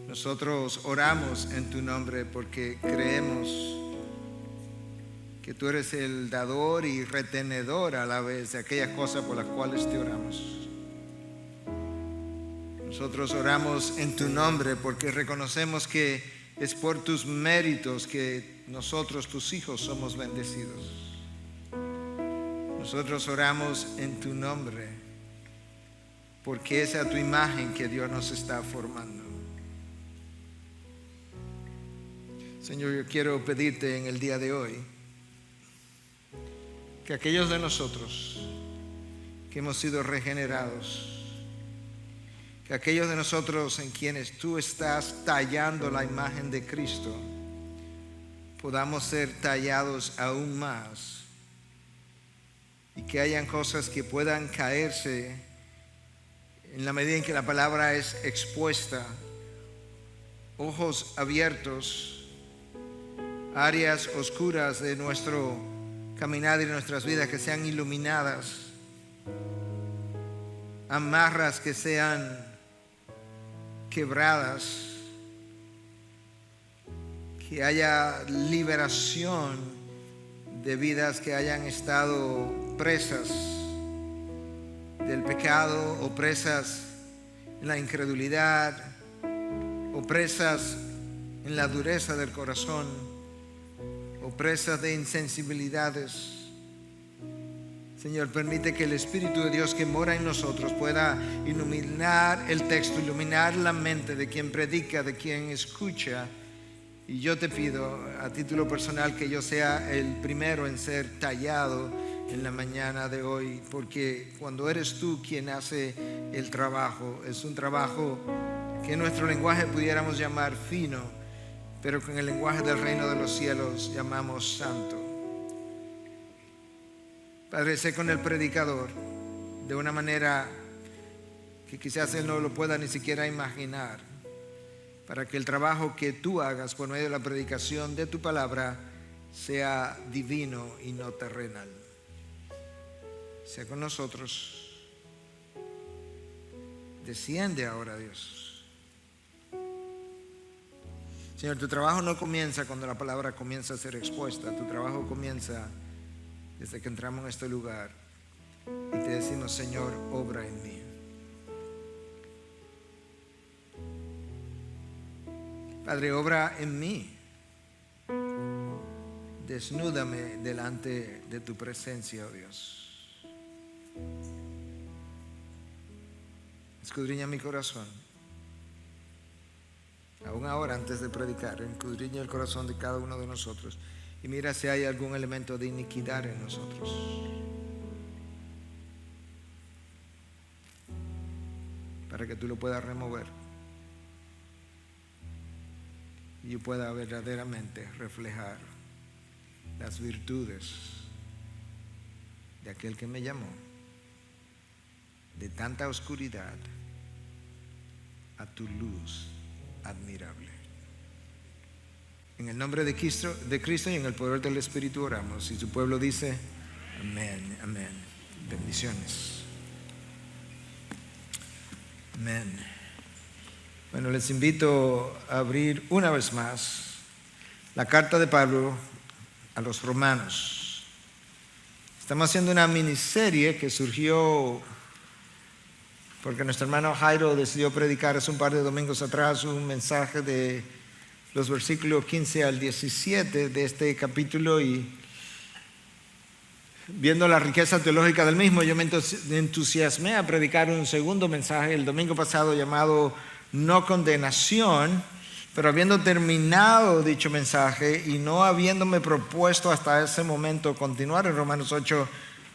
Nosotros oramos en tu nombre porque creemos que tú eres el dador y retenedor a la vez de aquellas cosas por las cuales te oramos. Nosotros oramos en tu nombre porque reconocemos que es por tus méritos que nosotros, tus hijos, somos bendecidos. Nosotros oramos en tu nombre porque es a tu imagen que Dios nos está formando. Señor, yo quiero pedirte en el día de hoy que aquellos de nosotros que hemos sido regenerados, que aquellos de nosotros en quienes tú estás tallando la imagen de Cristo, podamos ser tallados aún más y que hayan cosas que puedan caerse en la medida en que la palabra es expuesta, ojos abiertos, áreas oscuras de nuestro caminar y de nuestras vidas que sean iluminadas, amarras que sean quebradas, que haya liberación de vidas que hayan estado presas del pecado o presas en la incredulidad o presas en la dureza del corazón, presas de insensibilidades. Señor, permite que el Espíritu de Dios que mora en nosotros pueda iluminar el texto, iluminar la mente de quien predica, de quien escucha. Y yo te pido a título personal que yo sea el primero en ser tallado en la mañana de hoy, porque cuando eres tú quien hace el trabajo, es un trabajo que en nuestro lenguaje pudiéramos llamar fino, pero con el lenguaje del reino de los cielos llamamos santo. Padre, sé con el predicador de una manera que quizás él no lo pueda ni siquiera imaginar, para que el trabajo que tú hagas por medio de la predicación de tu palabra sea divino y no terrenal. Sea con nosotros. Desciende ahora, Dios. Señor, tu trabajo no comienza cuando la palabra comienza a ser expuesta. Tu trabajo comienza desde que entramos en este lugar y te decimos: Señor, obra en mí. Padre, obra en mí. Desnúdame delante de tu presencia, oh Dios. Escudriña mi corazón. Aún ahora, antes de predicar, escudriña el corazón de cada uno de nosotros y mira si hay algún elemento de iniquidad en nosotros. Para que tú lo puedas remover y yo pueda verdaderamente reflejar las virtudes de aquel que me llamó de tanta oscuridad a tu luz admirable. En el nombre de Cristo y en el poder del Espíritu oramos. Y su pueblo dice: amén, amén. Bendiciones. Amén. Bueno, les invito a abrir una vez más la carta de Pablo a los romanos. Estamos haciendo una miniserie que surgió porque nuestro hermano Jairo decidió predicar hace un par de domingos atrás un mensaje de los versículos 15 al 17 de este capítulo, y viendo la riqueza teológica del mismo, yo me entusiasmé a predicar un segundo mensaje el domingo pasado llamado No condenación, pero habiendo terminado dicho mensaje y no habiéndome propuesto hasta ese momento continuar en Romanos 8,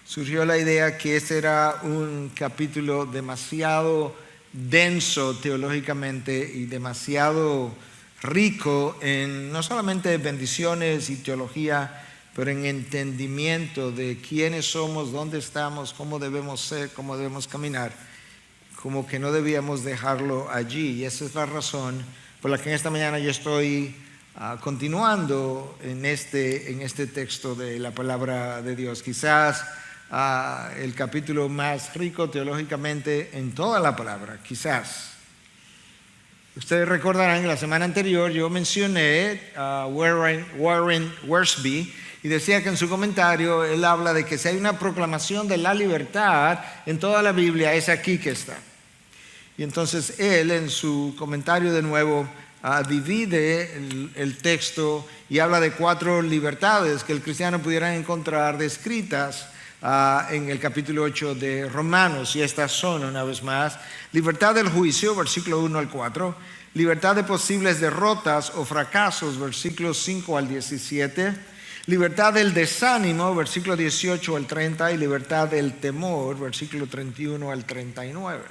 surgió la idea que ese era un capítulo demasiado denso teológicamente y demasiado rico en no solamente bendiciones y teología, pero en entendimiento de quiénes somos, dónde estamos, cómo debemos ser, cómo debemos caminar, como que no debíamos dejarlo allí. Y esa es la razón por la que en esta mañana yo estoy continuando en este texto de la palabra de Dios. Quizás el capítulo más rico teológicamente en toda la palabra, quizás. Ustedes recordarán que la semana anterior yo mencioné a Warren Wiersbe y decía que en su comentario él habla de que si hay una proclamación de la libertad en toda la Biblia, es aquí que está. Y entonces él en su comentario de nuevo divide el texto y habla de 4 libertades que el cristiano pudiera encontrar descritas en el capítulo 8 de Romanos, y estas son, una vez más, libertad del juicio, versículo 1 al 4, libertad de posibles derrotas o fracasos, versículos 5 al 17, libertad del desánimo, versículo 18 al 30, y libertad del temor, versículo 31 al 39.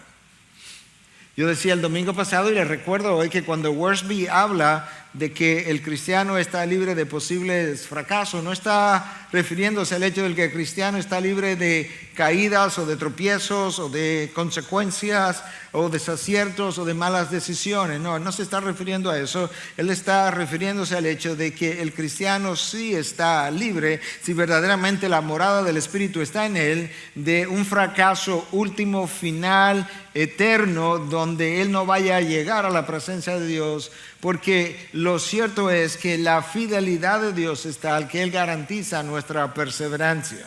Yo decía el domingo pasado y les recuerdo hoy que cuando Wiersbe habla de que el cristiano está libre de posibles fracasos, no está refiriéndose al hecho de que el cristiano está libre de caídas o de tropiezos o de consecuencias o desaciertos o de malas decisiones. No se está refiriendo a eso. Él está refiriéndose al hecho de que el cristiano sí está libre, si verdaderamente la morada del Espíritu está en él, de un fracaso último, final, eterno, donde él no vaya a llegar a la presencia de Dios, porque lo cierto es que la fidelidad de Dios es tal que Él garantiza nuestra perseverancia.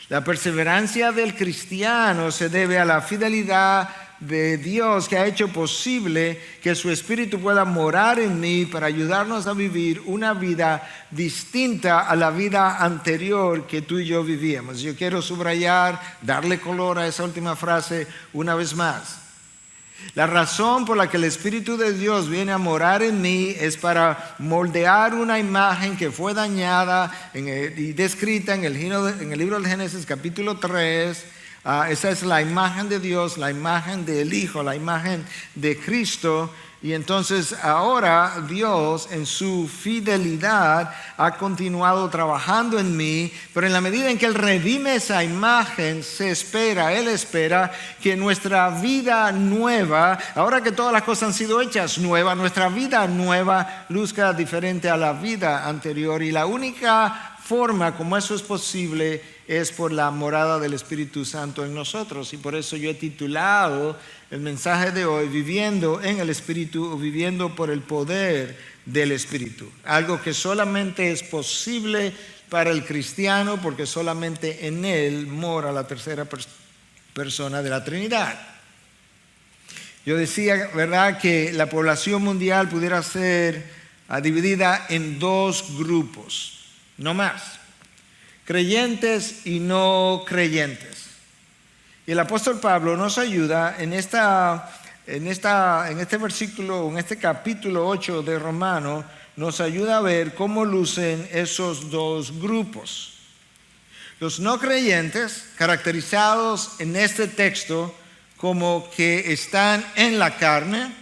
La perseverancia del cristiano se debe a la fidelidad de Dios, que ha hecho posible que su Espíritu pueda morar en mí para ayudarnos a vivir una vida distinta a la vida anterior que tú y yo vivíamos. Yo quiero subrayar, darle color a esa última frase una vez más. La razón por la que el Espíritu de Dios viene a morar en mí es para moldear una imagen que fue dañada y descrita en el libro del Génesis capítulo 3. Esa es la imagen de Dios, la imagen del Hijo, la imagen de Cristo. Y entonces ahora Dios en su fidelidad ha continuado trabajando en mí, pero en la medida en que Él redime esa imagen, Él espera que nuestra vida nueva, ahora que todas las cosas han sido hechas nuevas, nuestra vida nueva luzca diferente a la vida anterior. Y la única forma como eso es posible es por la morada del Espíritu Santo en nosotros. Y por eso yo he titulado el mensaje de hoy, Viviendo en el Espíritu o Viviendo por el Poder del Espíritu. Algo que solamente es posible para el cristiano porque solamente en él mora la tercera persona de la Trinidad. Yo decía, ¿verdad?, que la población mundial pudiera ser dividida en 2 grupos, no más. Creyentes y no creyentes. Y el apóstol Pablo nos ayuda en este versículo, en este capítulo 8 de Romanos, nos ayuda a ver cómo lucen esos 2 grupos. Los no creyentes, caracterizados en este texto como que están en la carne,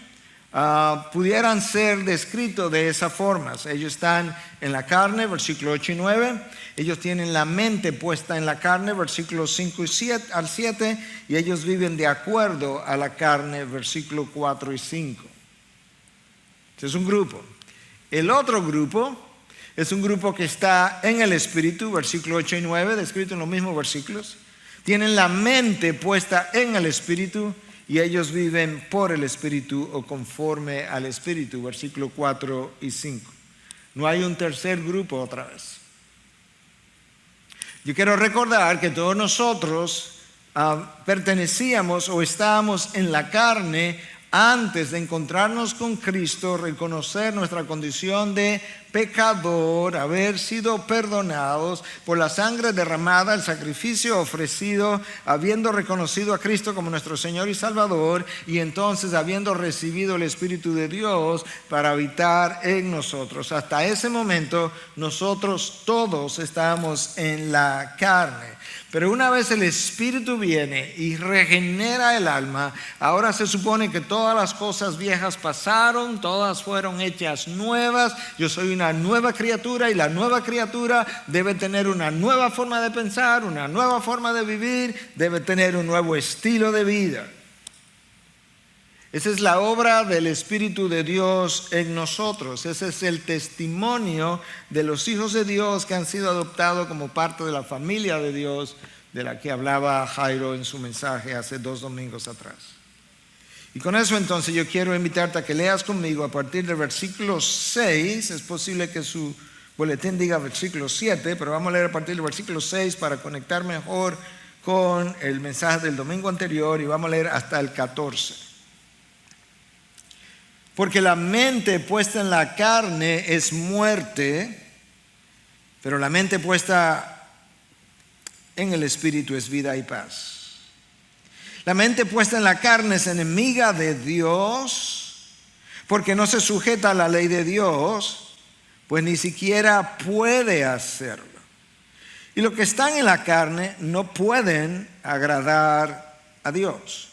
pudieran ser descritos de esa forma. Ellos están en la carne, versículos 8 y 9. Ellos tienen la mente puesta en la carne, versículos 5 al 7. Y ellos viven de acuerdo a la carne, versículos 4 y 5. Este es un grupo. El otro grupo es un grupo que está en el Espíritu, versículos 8 y 9, descrito en los mismos versículos. Tienen la mente puesta en el Espíritu y ellos viven por el Espíritu o conforme al Espíritu, versículos 4 y 5. No hay un tercer grupo otra vez. Yo quiero recordar que todos nosotros pertenecíamos o estábamos en la carne antes de encontrarnos con Cristo, reconocer nuestra condición de pecador, haber sido perdonados por la sangre derramada, el sacrificio ofrecido, habiendo reconocido a Cristo como nuestro Señor y Salvador, y entonces habiendo recibido el Espíritu de Dios para habitar en nosotros. Hasta ese momento nosotros todos estábamos en la carne. Pero una vez el Espíritu viene y regenera el alma, ahora se supone que todas las cosas viejas pasaron, todas fueron hechas nuevas. Yo soy una nueva criatura y la nueva criatura debe tener una nueva forma de pensar, una nueva forma de vivir, debe tener un nuevo estilo de vida. Esa es la obra del Espíritu de Dios en nosotros. Ese es el testimonio de los hijos de Dios que han sido adoptados como parte de la familia de Dios, de la que hablaba Jairo en su mensaje hace 2 domingos atrás. Y con eso entonces yo quiero invitarte a que leas conmigo a partir del versículo 6. Es posible que su boletín diga versículo 7, pero vamos a leer a partir del versículo 6 para conectar mejor con el mensaje del domingo anterior, y vamos a leer hasta el 14. Porque la mente puesta en la carne es muerte, pero la mente puesta en el Espíritu es vida y paz. La mente puesta en la carne es enemiga de Dios, porque no se sujeta a la ley de Dios, pues ni siquiera puede hacerlo. Y los que están en la carne no pueden agradar a Dios.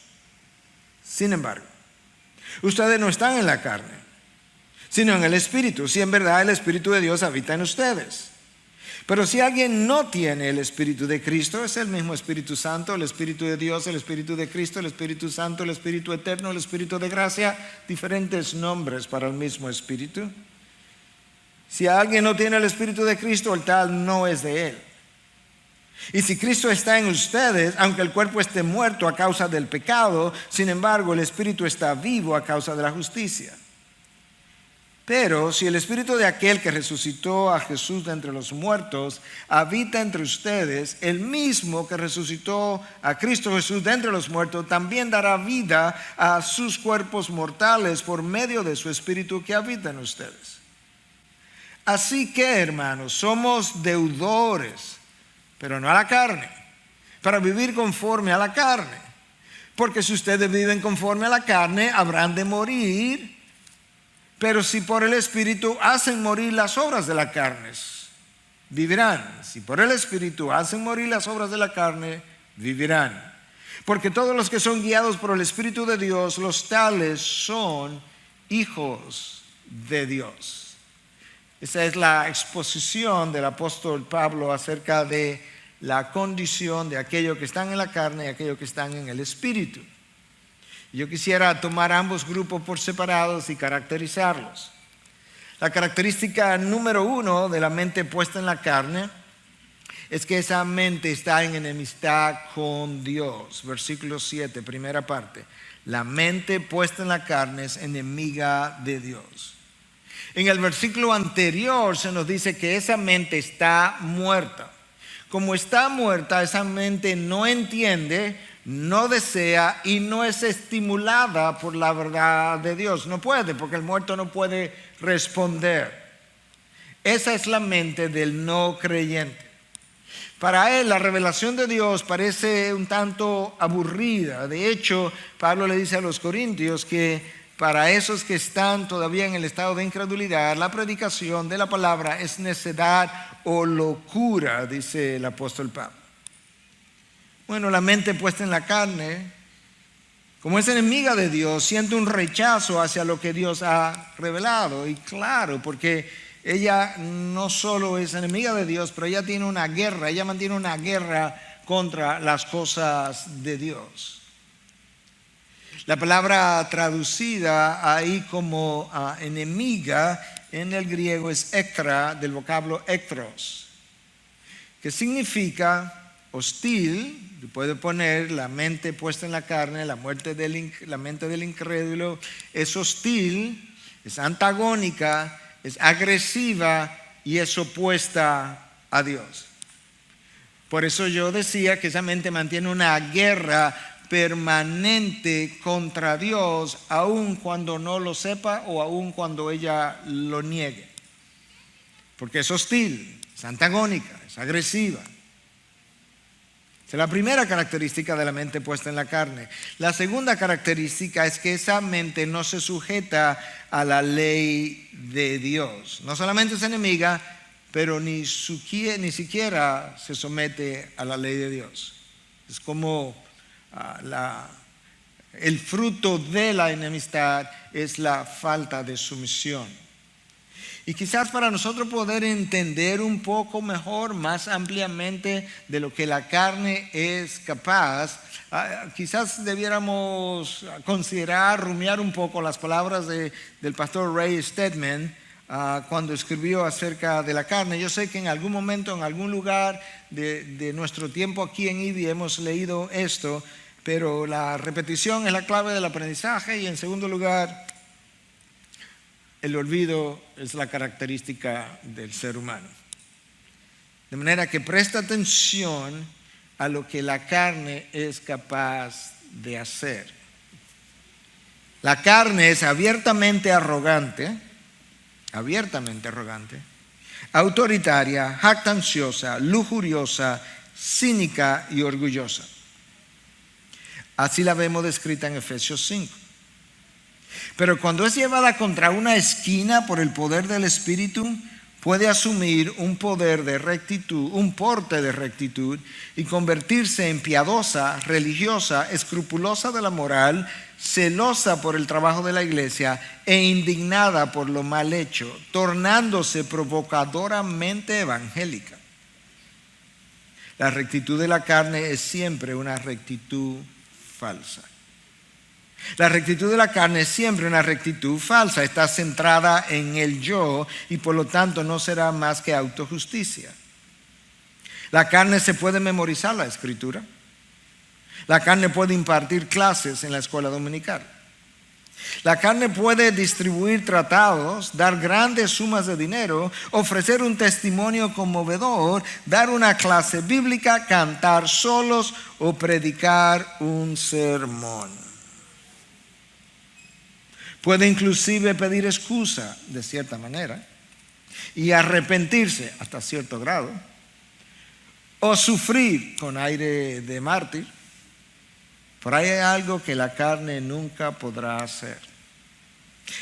Sin embargo, ustedes no están en la carne, sino en el Espíritu, si en verdad el Espíritu de Dios habita en ustedes. Pero si alguien no tiene el Espíritu de Cristo, es el mismo Espíritu Santo, el Espíritu de Dios, el Espíritu de Cristo, el Espíritu Santo, el Espíritu Eterno, el Espíritu de gracia, diferentes nombres para el mismo Espíritu. Si alguien no tiene el Espíritu de Cristo, el tal no es de él. Y si Cristo está en ustedes, aunque el cuerpo esté muerto a causa del pecado, sin embargo el Espíritu está vivo a causa de la justicia. Pero si el Espíritu de aquel que resucitó a Jesús de entre los muertos habita entre ustedes, el mismo que resucitó a Cristo Jesús de entre los muertos también dará vida a sus cuerpos mortales por medio de su Espíritu que habita en ustedes. Así que, hermanos, somos deudores, pero no a la carne, para vivir conforme a la carne. Porque si ustedes viven conforme a la carne, habrán de morir. Pero si por el Espíritu hacen morir las obras de la carne, vivirán. Si por el Espíritu hacen morir las obras de la carne, vivirán. Porque todos los que son guiados por el Espíritu de Dios, los tales son hijos de Dios. Esa es la exposición del apóstol Pablo acerca de la condición de aquellos que están en la carne y aquellos que están en el Espíritu. Yo quisiera tomar ambos grupos por separados y caracterizarlos. La característica número 1 de la mente puesta en la carne es que esa mente está en enemistad con Dios. Versículo 7, primera parte. La mente puesta en la carne es enemiga de Dios. En el versículo anterior se nos dice que esa mente está muerta. Como está muerta, esa mente no entiende, no desea y no es estimulada por la verdad de Dios. No puede, porque el muerto no puede responder. Esa es la mente del no creyente. Para él la revelación de Dios parece un tanto aburrida. De hecho, Pablo le dice a los corintios que para esos que están todavía en el estado de incredulidad, la predicación de la palabra es necedad o locura, dice el apóstol Pablo. Bueno, la mente puesta en la carne, como es enemiga de Dios, siente un rechazo hacia lo que Dios ha revelado. Y claro, porque ella no solo es enemiga de Dios, pero ella tiene una guerra, ella mantiene una guerra contra las cosas de Dios. La palabra traducida ahí como enemiga en el griego es ektra, del vocablo ektros, que significa hostil. Puede poner la mente puesta en la carne, la mente del incrédulo es hostil, es antagónica, es agresiva y es opuesta a Dios. Por eso yo decía que esa mente mantiene una guerra permanente contra Dios, aun cuando no lo sepa o aun cuando ella lo niegue. Porque es hostil, es antagónica, es agresiva. Esa es la primera característica de la mente puesta en la carne. La segunda característica es que esa mente no se sujeta a la ley de Dios. No solamente es enemiga, pero ni siquiera se somete a la ley de Dios. Es como el fruto de la enemistad es la falta de sumisión. Y quizás para nosotros poder entender un poco mejor, más ampliamente de lo que la carne es capaz, quizás debiéramos considerar, rumiar un poco las palabras del pastor Ray Stedman cuando escribió acerca de la carne. Yo sé que en algún momento, en algún lugar de nuestro tiempo aquí en IBI hemos leído esto, pero la repetición es la clave del aprendizaje y en segundo lugar, el olvido es la característica del ser humano. De manera que presta atención a lo que la carne es capaz de hacer. La carne es abiertamente arrogante, autoritaria, jactanciosa, lujuriosa, cínica y orgullosa. Así la vemos descrita en Efesios 5. Pero cuando es llevada contra una esquina por el poder del Espíritu, puede asumir un poder de rectitud, un porte de rectitud y convertirse en piadosa, religiosa, escrupulosa de la moral, celosa por el trabajo de la iglesia e indignada por lo mal hecho, tornándose provocadoramente evangélica. La rectitud de la carne es siempre una rectitud falsa. La rectitud de la carne es siempre una rectitud falsa, está centrada en el yo y por lo tanto no será más que autojusticia. La carne se puede memorizar la escritura. La carne puede impartir clases en la escuela dominical. La carne puede distribuir tratados, dar grandes sumas de dinero, ofrecer un testimonio conmovedor, dar una clase bíblica, cantar solos o predicar un sermón. Puede inclusive pedir excusa de cierta manera y arrepentirse hasta cierto grado o sufrir con aire de mártir. Por ahí hay algo que la carne nunca podrá hacer.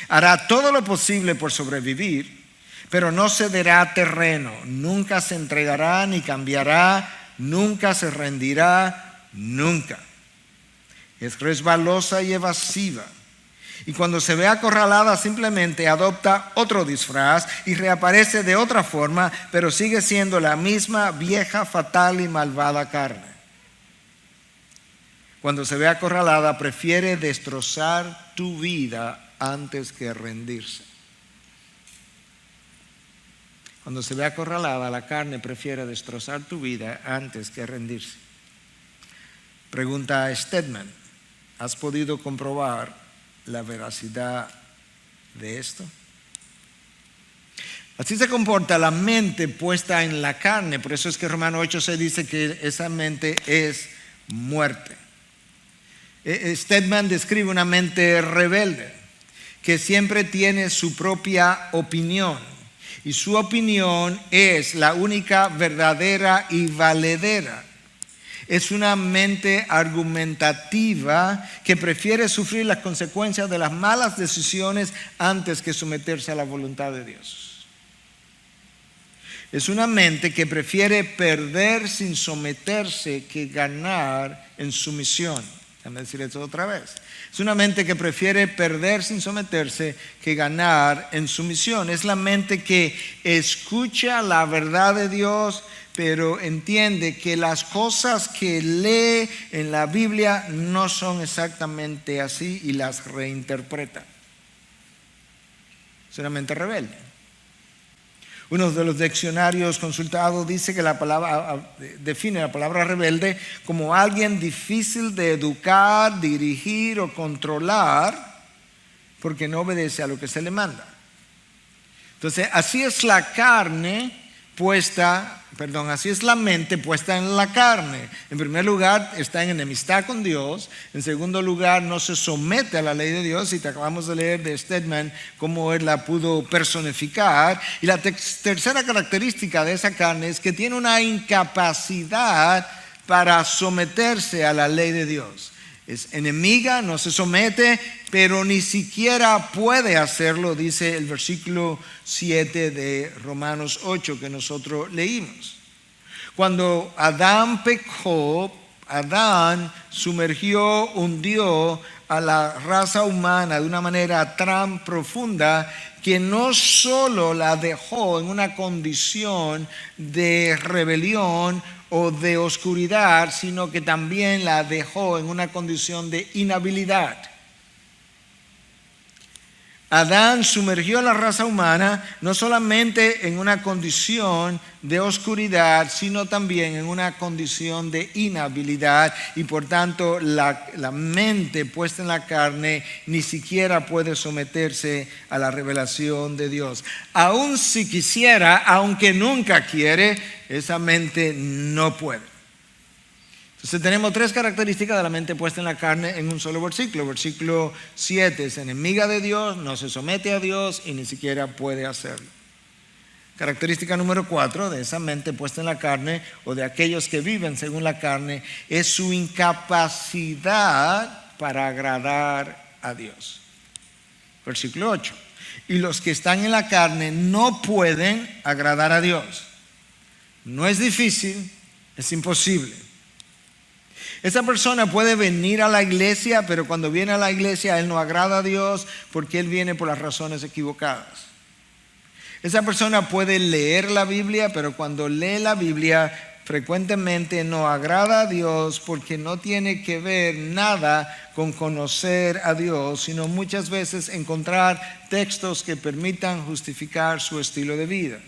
Hará todo lo posible por sobrevivir, pero no cederá terreno, nunca se entregará ni cambiará, nunca se rendirá, nunca. Es resbalosa y evasiva. Y cuando se ve acorralada simplemente adopta otro disfraz y reaparece de otra forma, pero sigue siendo la misma vieja, fatal y malvada carne. Cuando se ve acorralada prefiere destrozar tu vida antes que rendirse. Cuando se ve acorralada, la carne prefiere destrozar tu vida antes que rendirse. Pregunta a Stedman: ¿has podido comprobar la veracidad de esto? Así se comporta la mente puesta en la carne. Por eso es que Romanos 8:6 dice que esa mente es muerte. Stedman describe una mente rebelde que siempre tiene su propia opinión y su opinión es la única verdadera y valedera. Es una mente argumentativa que prefiere sufrir las consecuencias de las malas decisiones antes que someterse a la voluntad de Dios. Es una mente que prefiere perder sin someterse que ganar en sumisión. Déjame decir esto otra vez. Es una mente que prefiere perder sin someterse que ganar en sumisión. Es la mente que escucha la verdad de Dios, pero entiende que las cosas que lee en la Biblia no son exactamente así y las reinterpreta. Es una mente rebelde. Uno de los diccionarios consultados dice que define la palabra rebelde como alguien difícil de educar, dirigir o controlar porque no obedece a lo que se le manda. Entonces, así es la mente puesta en la carne. En primer lugar, está en enemistad con Dios. En segundo lugar, no se somete a la ley de Dios. Y te acabamos de leer de Stedman cómo él la pudo personificar. Y la tercera característica de esa carne es que tiene una incapacidad para someterse a la ley de Dios. Es enemiga, no se somete, pero ni siquiera puede hacerlo, dice el versículo 7 de Romanos 8 que nosotros leímos. Cuando Adán pecó, Adán hundió a la raza humana de una manera tan profunda que no solo la dejó en una condición de rebelión o de oscuridad, sino que también la dejó en una condición de inhabilidad. Adán sumergió a la raza humana no solamente en una condición de oscuridad, sino también en una condición de inhabilidad, y por tanto la mente puesta en la carne ni siquiera puede someterse a la revelación de Dios. Aun si quisiera, aunque nunca quiere, esa mente no puede. Entonces tenemos tres características de la mente puesta en la carne en un solo versículo. Versículo 7 es enemiga de Dios, no se somete a Dios y ni siquiera puede hacerlo. Característica número 4 de esa mente puesta en la carne o de aquellos que viven según la carne es su incapacidad para agradar a Dios. Versículo 8. Y los que están en la carne no pueden agradar a Dios. No es difícil, es imposible. Esa persona puede venir a la iglesia, pero cuando viene a la iglesia él no agrada a Dios porque él viene por las razones equivocadas. Esa persona puede leer la Biblia, pero cuando lee la Biblia frecuentemente no agrada a Dios porque no tiene que ver nada con conocer a Dios, sino muchas veces encontrar textos que permitan justificar su estilo de vida.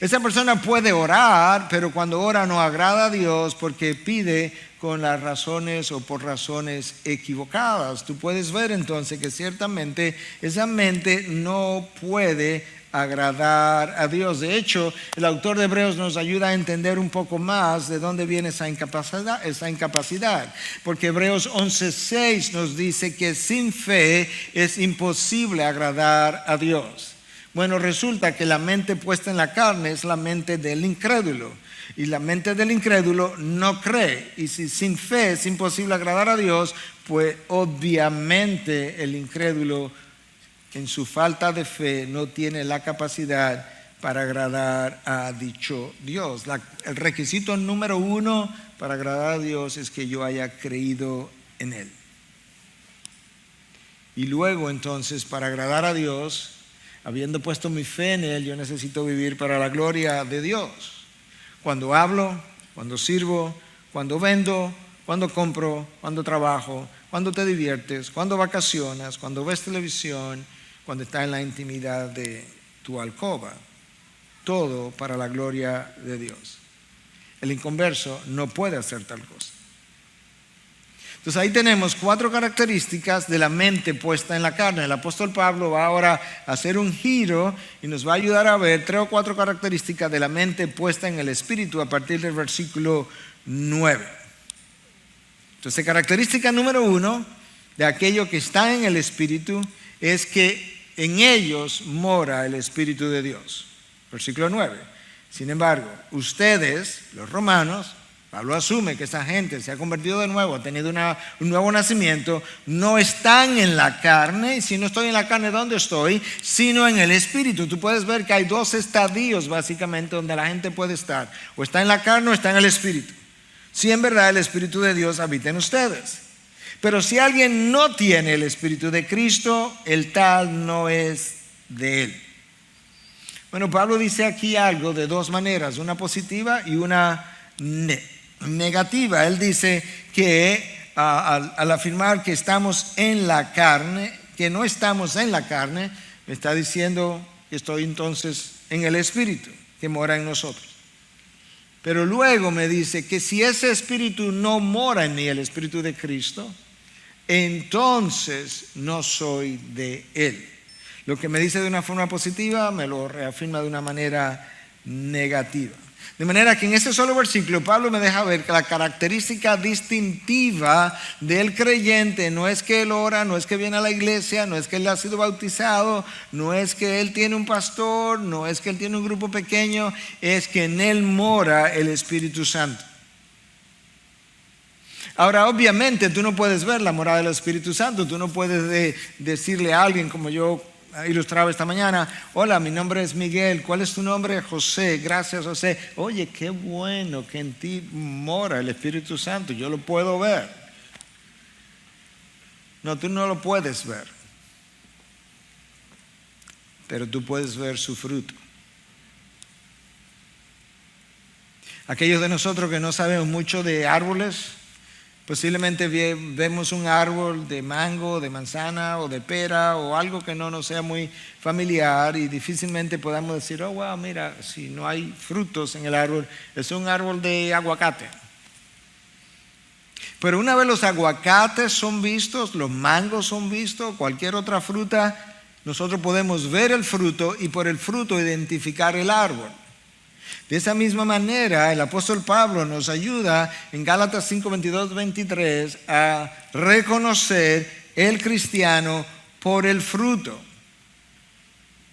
Esa persona puede orar, pero cuando ora no agrada a Dios porque pide con las razones o por razones equivocadas. Tú puedes ver entonces que ciertamente esa mente no puede agradar a Dios. De hecho, el autor de Hebreos nos ayuda a entender un poco más de dónde viene esa incapacidad. Porque Hebreos 11:6 nos dice que sin fe es imposible agradar a Dios. Bueno, resulta que la mente puesta en la carne es la mente del incrédulo. Y la mente del incrédulo no cree. Y si sin fe es imposible agradar a Dios, pues obviamente el incrédulo en su falta de fe no tiene la capacidad para agradar a dicho Dios. El requisito número 1 para agradar a Dios es que yo haya creído en Él. Y luego entonces para agradar a Dios, habiendo puesto mi fe en Él, yo necesito vivir para la gloria de Dios. Cuando hablo, cuando sirvo, cuando vendo, cuando compro, cuando trabajo, cuando te diviertes, cuando vacacionas, cuando ves televisión, cuando estás en la intimidad de tu alcoba. Todo para la gloria de Dios. El inconverso no puede hacer tal cosa. Entonces ahí tenemos 4 características de la mente puesta en la carne. El apóstol Pablo va ahora a hacer un giro y nos va a ayudar a ver 3 o 4 características de la mente puesta en el espíritu a partir del versículo 9. Entonces característica número 1 de aquello que está en el espíritu es que en ellos mora el espíritu de Dios. Versículo 9. Sin embargo, ustedes, los romanos, Pablo asume que esa gente se ha convertido de nuevo, ha tenido un nuevo nacimiento, no están en la carne. Y si no estoy en la carne, ¿dónde estoy? Sino en el espíritu. Tú puedes ver que hay 2 estadios básicamente donde la gente puede estar. O está en la carne o está en el espíritu. Si en verdad el espíritu de Dios habita en ustedes. Pero si alguien no tiene el espíritu de Cristo, el tal no es de él. Bueno, Pablo dice aquí algo de 2 maneras, una positiva y una negativa. Él dice que al afirmar que estamos en la carne, que no estamos en la carne, me está diciendo que estoy entonces en el espíritu que mora en nosotros. Pero luego me dice que si ese espíritu no mora en mí, el espíritu de Cristo, entonces no soy de él. Lo que me dice de una forma positiva me lo reafirma de una manera negativa. De manera que en este solo versículo Pablo me deja ver que la característica distintiva del creyente no es que él ora, no es que viene a la iglesia, no es que él ha sido bautizado, no es que él tiene un pastor, no es que él tiene un grupo pequeño, es que en él mora el Espíritu Santo. Ahora, obviamente tú no puedes ver la morada del Espíritu Santo, tú no puedes decirle a alguien como yo ilustraba esta mañana: hola, mi nombre es Miguel, ¿cuál es tu nombre? José, gracias José. Oye, qué bueno que en ti mora el Espíritu Santo, yo lo puedo ver. No, tú no lo puedes ver, pero tú puedes ver su fruto. Aquellos de nosotros que no sabemos mucho de árboles, posiblemente vemos un árbol de mango, de manzana o de pera o algo que no nos sea muy familiar y difícilmente podamos decir, oh, wow, mira, si no hay frutos en el árbol, es un árbol de aguacate. Pero una vez los aguacates son vistos, los mangos son vistos, cualquier otra fruta, nosotros podemos ver el fruto y por el fruto identificar el árbol. De esa misma manera, el apóstol Pablo nos ayuda en Gálatas 5, 22, 23 a reconocer el cristiano por el fruto.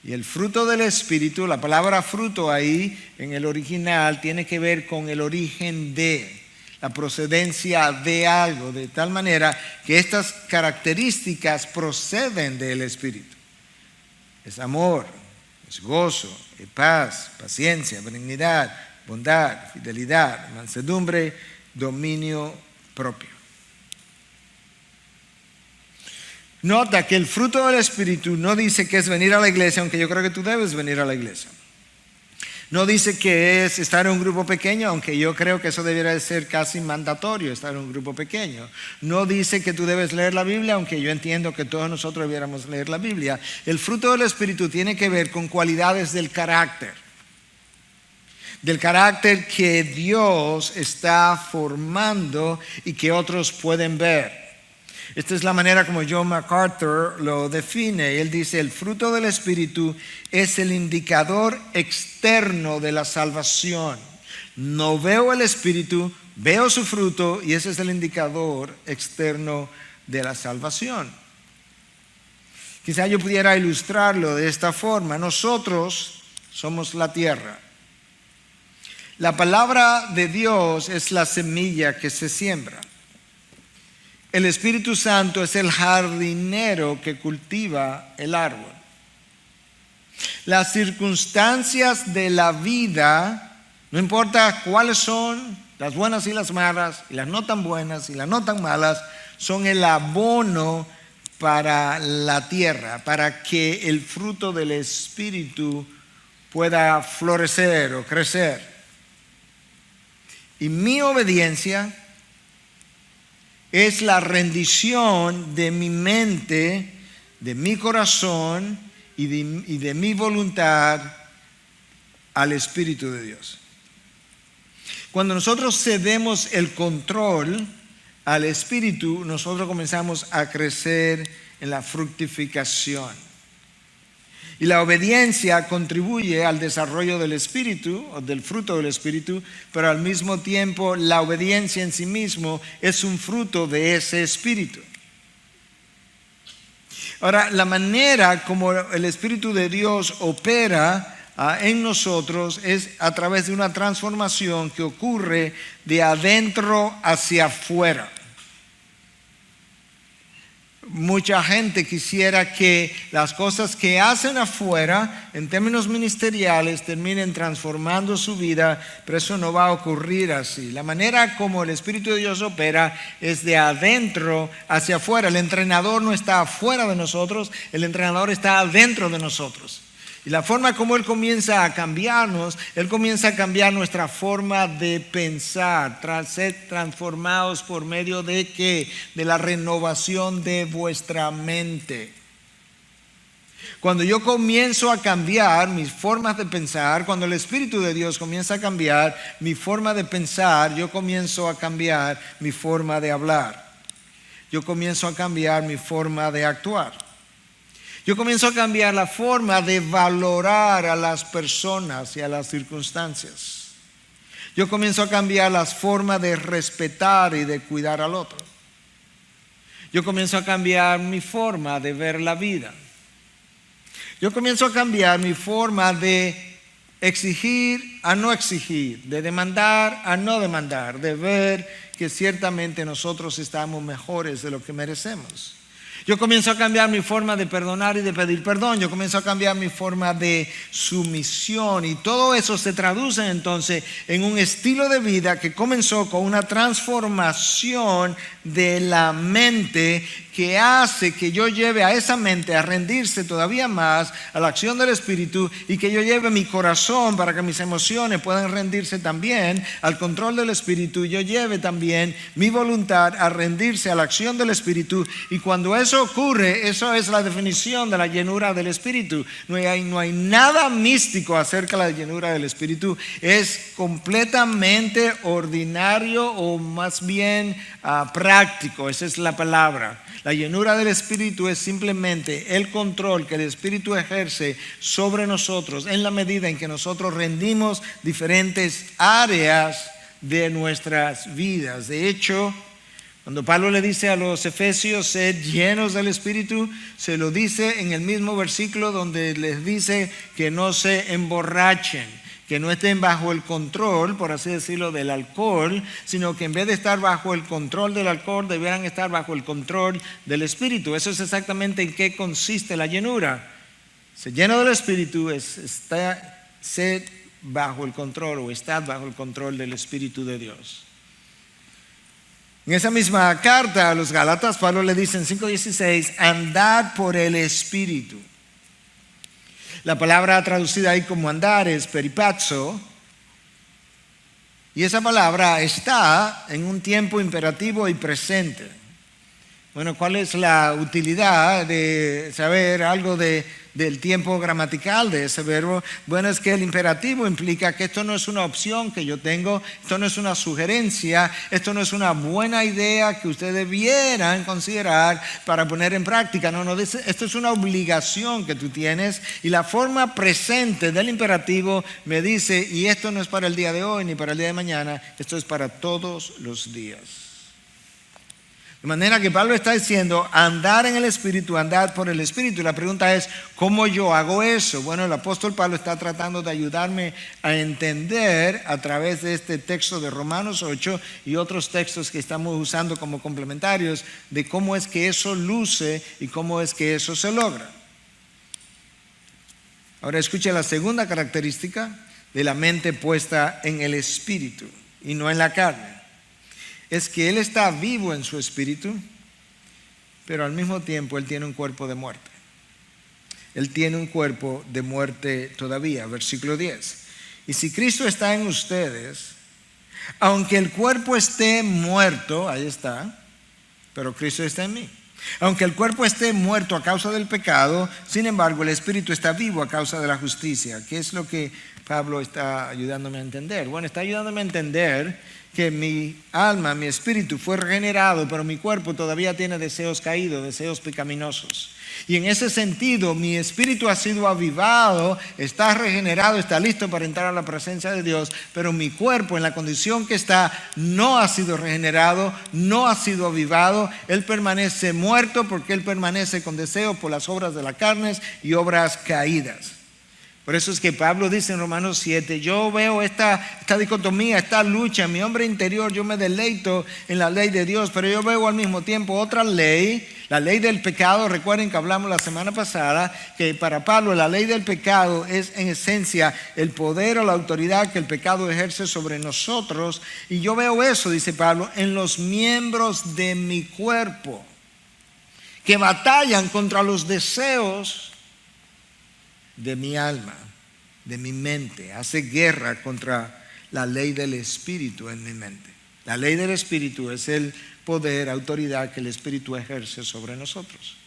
Y el fruto del Espíritu, la palabra fruto ahí en el original tiene que ver con el origen de, la procedencia de algo, de tal manera que estas características proceden del Espíritu. Es amor, es gozo, es paz, paciencia, benignidad, bondad, fidelidad, mansedumbre, dominio propio. Nota que el fruto del Espíritu no dice que es venir a la iglesia, aunque yo creo que tú debes venir a la iglesia. No dice que es estar en un grupo pequeño, aunque yo creo que eso debería de ser casi mandatorio, estar en un grupo pequeño. No dice que tú debes leer la Biblia, aunque yo entiendo que todos nosotros debiéramos leer la Biblia. El fruto del Espíritu tiene que ver con cualidades del carácter que Dios está formando y que otros pueden ver. Esta es la manera como John MacArthur lo define. Él dice, el fruto del Espíritu es el indicador externo de la salvación. No veo el Espíritu, veo su fruto y ese es el indicador externo de la salvación. Quizá yo pudiera ilustrarlo de esta forma. Nosotros somos la tierra. La palabra de Dios es la semilla que se siembra. El Espíritu Santo es el jardinero que cultiva el árbol. Las circunstancias de la vida, no importa cuáles son, las buenas y las malas, y las no tan buenas y las no tan malas, son el abono para la tierra, para que el fruto del Espíritu pueda florecer o crecer. Y mi obediencia es la rendición de mi mente, de mi corazón y de mi voluntad al Espíritu de Dios. Cuando nosotros cedemos el control al Espíritu, nosotros comenzamos a crecer en la fructificación. Y la obediencia contribuye al desarrollo del Espíritu, o del fruto del Espíritu, pero al mismo tiempo la obediencia en sí mismo es un fruto de ese Espíritu. Ahora, la manera como el Espíritu de Dios opera en nosotros es a través de una transformación que ocurre de adentro hacia afuera. Mucha gente quisiera que las cosas que hacen afuera, en términos ministeriales, terminen transformando su vida, pero eso no va a ocurrir así. La manera como el Espíritu de Dios opera es de adentro hacia afuera. El entrenador no está afuera de nosotros, el entrenador está adentro de nosotros. Y la forma como Él comienza a cambiarnos, Él comienza a cambiar nuestra forma de pensar, tras ser transformados por medio de ¿qué? De la renovación de vuestra mente. Cuando yo comienzo a cambiar mis formas de pensar, cuando el Espíritu de Dios comienza a cambiar mi forma de pensar, yo comienzo a cambiar mi forma de hablar. Yo comienzo a cambiar mi forma de actuar. Yo comienzo a cambiar la forma de valorar a las personas y a las circunstancias. Yo comienzo a cambiar las formas de respetar y de cuidar al otro. Yo comienzo a cambiar mi forma de ver la vida. Yo comienzo a cambiar mi forma de exigir a no exigir, de demandar a no demandar, de ver que ciertamente nosotros estamos mejores de lo que merecemos. Yo comienzo a cambiar mi forma de perdonar y de pedir perdón. Yo comienzo a cambiar mi forma de sumisión. Y todo eso se traduce entonces en un estilo de vida que comenzó con una transformación de la mente que hace que yo lleve a esa mente a rendirse todavía más a la acción del Espíritu y que yo lleve mi corazón para que mis emociones puedan rendirse también al control del Espíritu y yo lleve también mi voluntad a rendirse a la acción del Espíritu. Y cuando eso ocurre, eso es la definición de la llenura del Espíritu. No hay nada místico acerca de la llenura del Espíritu. Es completamente ordinario o más bien práctico. Esa es la palabra. La llenura del Espíritu es simplemente el control que el Espíritu ejerce sobre nosotros en la medida en que nosotros rendimos diferentes áreas de nuestras vidas. De hecho, cuando Pablo le dice a los efesios, sed llenos del Espíritu, se lo dice en el mismo versículo donde les dice que no se emborrachen, que no estén bajo el control, por así decirlo, del alcohol, sino que en vez de estar bajo el control del alcohol, debieran estar bajo el control del Espíritu. Eso es exactamente en qué consiste la llenura. Ser lleno del Espíritu es ser bajo el control o estar bajo el control del Espíritu de Dios. En esa misma carta a los Gálatas, Pablo le dice en 5:16, andad por el Espíritu. La palabra traducida ahí como andar es peripazo. Y esa palabra está en un tiempo imperativo y presente. Bueno, ¿cuál es la utilidad de saber algo del tiempo gramatical de ese verbo? Bueno, es que el imperativo implica que esto no es una opción que yo tengo, esto no es una sugerencia, esto no es una buena idea que ustedes debieran considerar para poner en práctica. No, esto es una obligación que tú tienes y la forma presente del imperativo me dice, y esto no es para el día de hoy ni para el día de mañana, esto es para todos los días. De manera que Pablo está diciendo, andar en el Espíritu, andar por el Espíritu. Y la pregunta es, ¿cómo yo hago eso? Bueno, el apóstol Pablo está tratando de ayudarme a entender a través de este texto de Romanos 8 y otros textos que estamos usando como complementarios de cómo es que eso luce y cómo es que eso se logra. Ahora escuche la segunda característica de la mente puesta en el Espíritu y no en la carne. Es que Él está vivo en su espíritu, pero al mismo tiempo Él tiene un cuerpo de muerte. Él tiene un cuerpo de muerte todavía. Versículo 10. Y si Cristo está en ustedes, aunque el cuerpo esté muerto, ahí está, pero Cristo está en mí. Aunque el cuerpo esté muerto a causa del pecado, sin embargo el espíritu está vivo a causa de la justicia. ¿Qué es lo que Pablo está ayudándome a entender? Bueno, está ayudándome a entender que mi alma, mi espíritu fue regenerado, pero mi cuerpo todavía tiene deseos caídos, deseos pecaminosos. Y en ese sentido, mi espíritu ha sido avivado, está regenerado, está listo para entrar a la presencia de Dios, pero mi cuerpo en la condición que está no ha sido regenerado, no ha sido avivado. Él permanece muerto porque Él permanece con deseos por las obras de la carne y obras caídas. Por eso es que Pablo dice en Romanos 7, yo veo esta dicotomía, esta lucha en mi hombre interior, yo me deleito en la ley de Dios, pero yo veo al mismo tiempo otra ley, la ley del pecado. Recuerden que hablamos la semana pasada que para Pablo la ley del pecado es en esencia el poder o la autoridad que el pecado ejerce sobre nosotros. Y yo veo eso, dice Pablo, en los miembros de mi cuerpo que batallan contra los deseos de mi alma, de mi mente. Hace guerra contra la ley del Espíritu en mi mente. La ley del Espíritu es el poder, autoridad que el Espíritu ejerce sobre nosotros.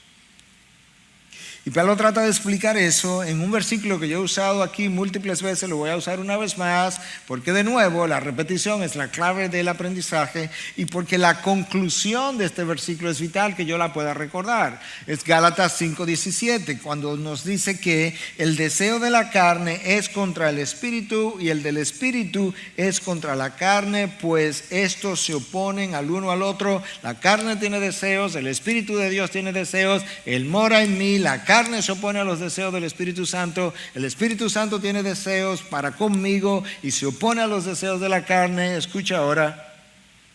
Y Pablo trata de explicar eso en un versículo que yo he usado aquí múltiples veces, lo voy a usar una vez más, porque de nuevo la repetición es la clave del aprendizaje y porque la conclusión de este versículo es vital que yo la pueda recordar. Es Gálatas 5:17, cuando nos dice que el deseo de la carne es contra el espíritu y el del espíritu es contra la carne, pues estos se oponen al uno al otro. La carne tiene deseos, el Espíritu de Dios tiene deseos, Él mora en mí, la carne se opone a los deseos del Espíritu Santo, el Espíritu Santo tiene deseos para conmigo y se opone a los deseos de la carne. Escucha ahora,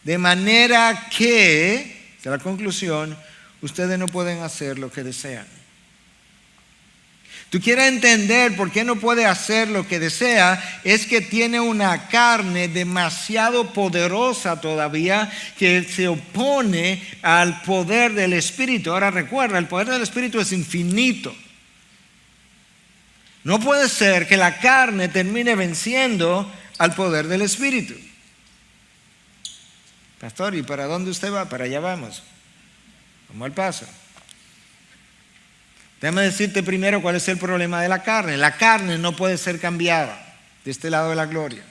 de manera que, de la conclusión, ustedes no pueden hacer lo que desean. Tú quieres entender por qué no puede hacer lo que desea, es que tiene una carne demasiado poderosa todavía que se opone al poder del Espíritu. Ahora recuerda, el poder del Espíritu es infinito. No puede ser que la carne termine venciendo al poder del Espíritu. Pastor, ¿y para dónde usted va? Para allá vamos. Vamos al paso. Déjame decirte primero cuál es el problema de la carne. La carne no puede ser cambiada de este lado de la gloria.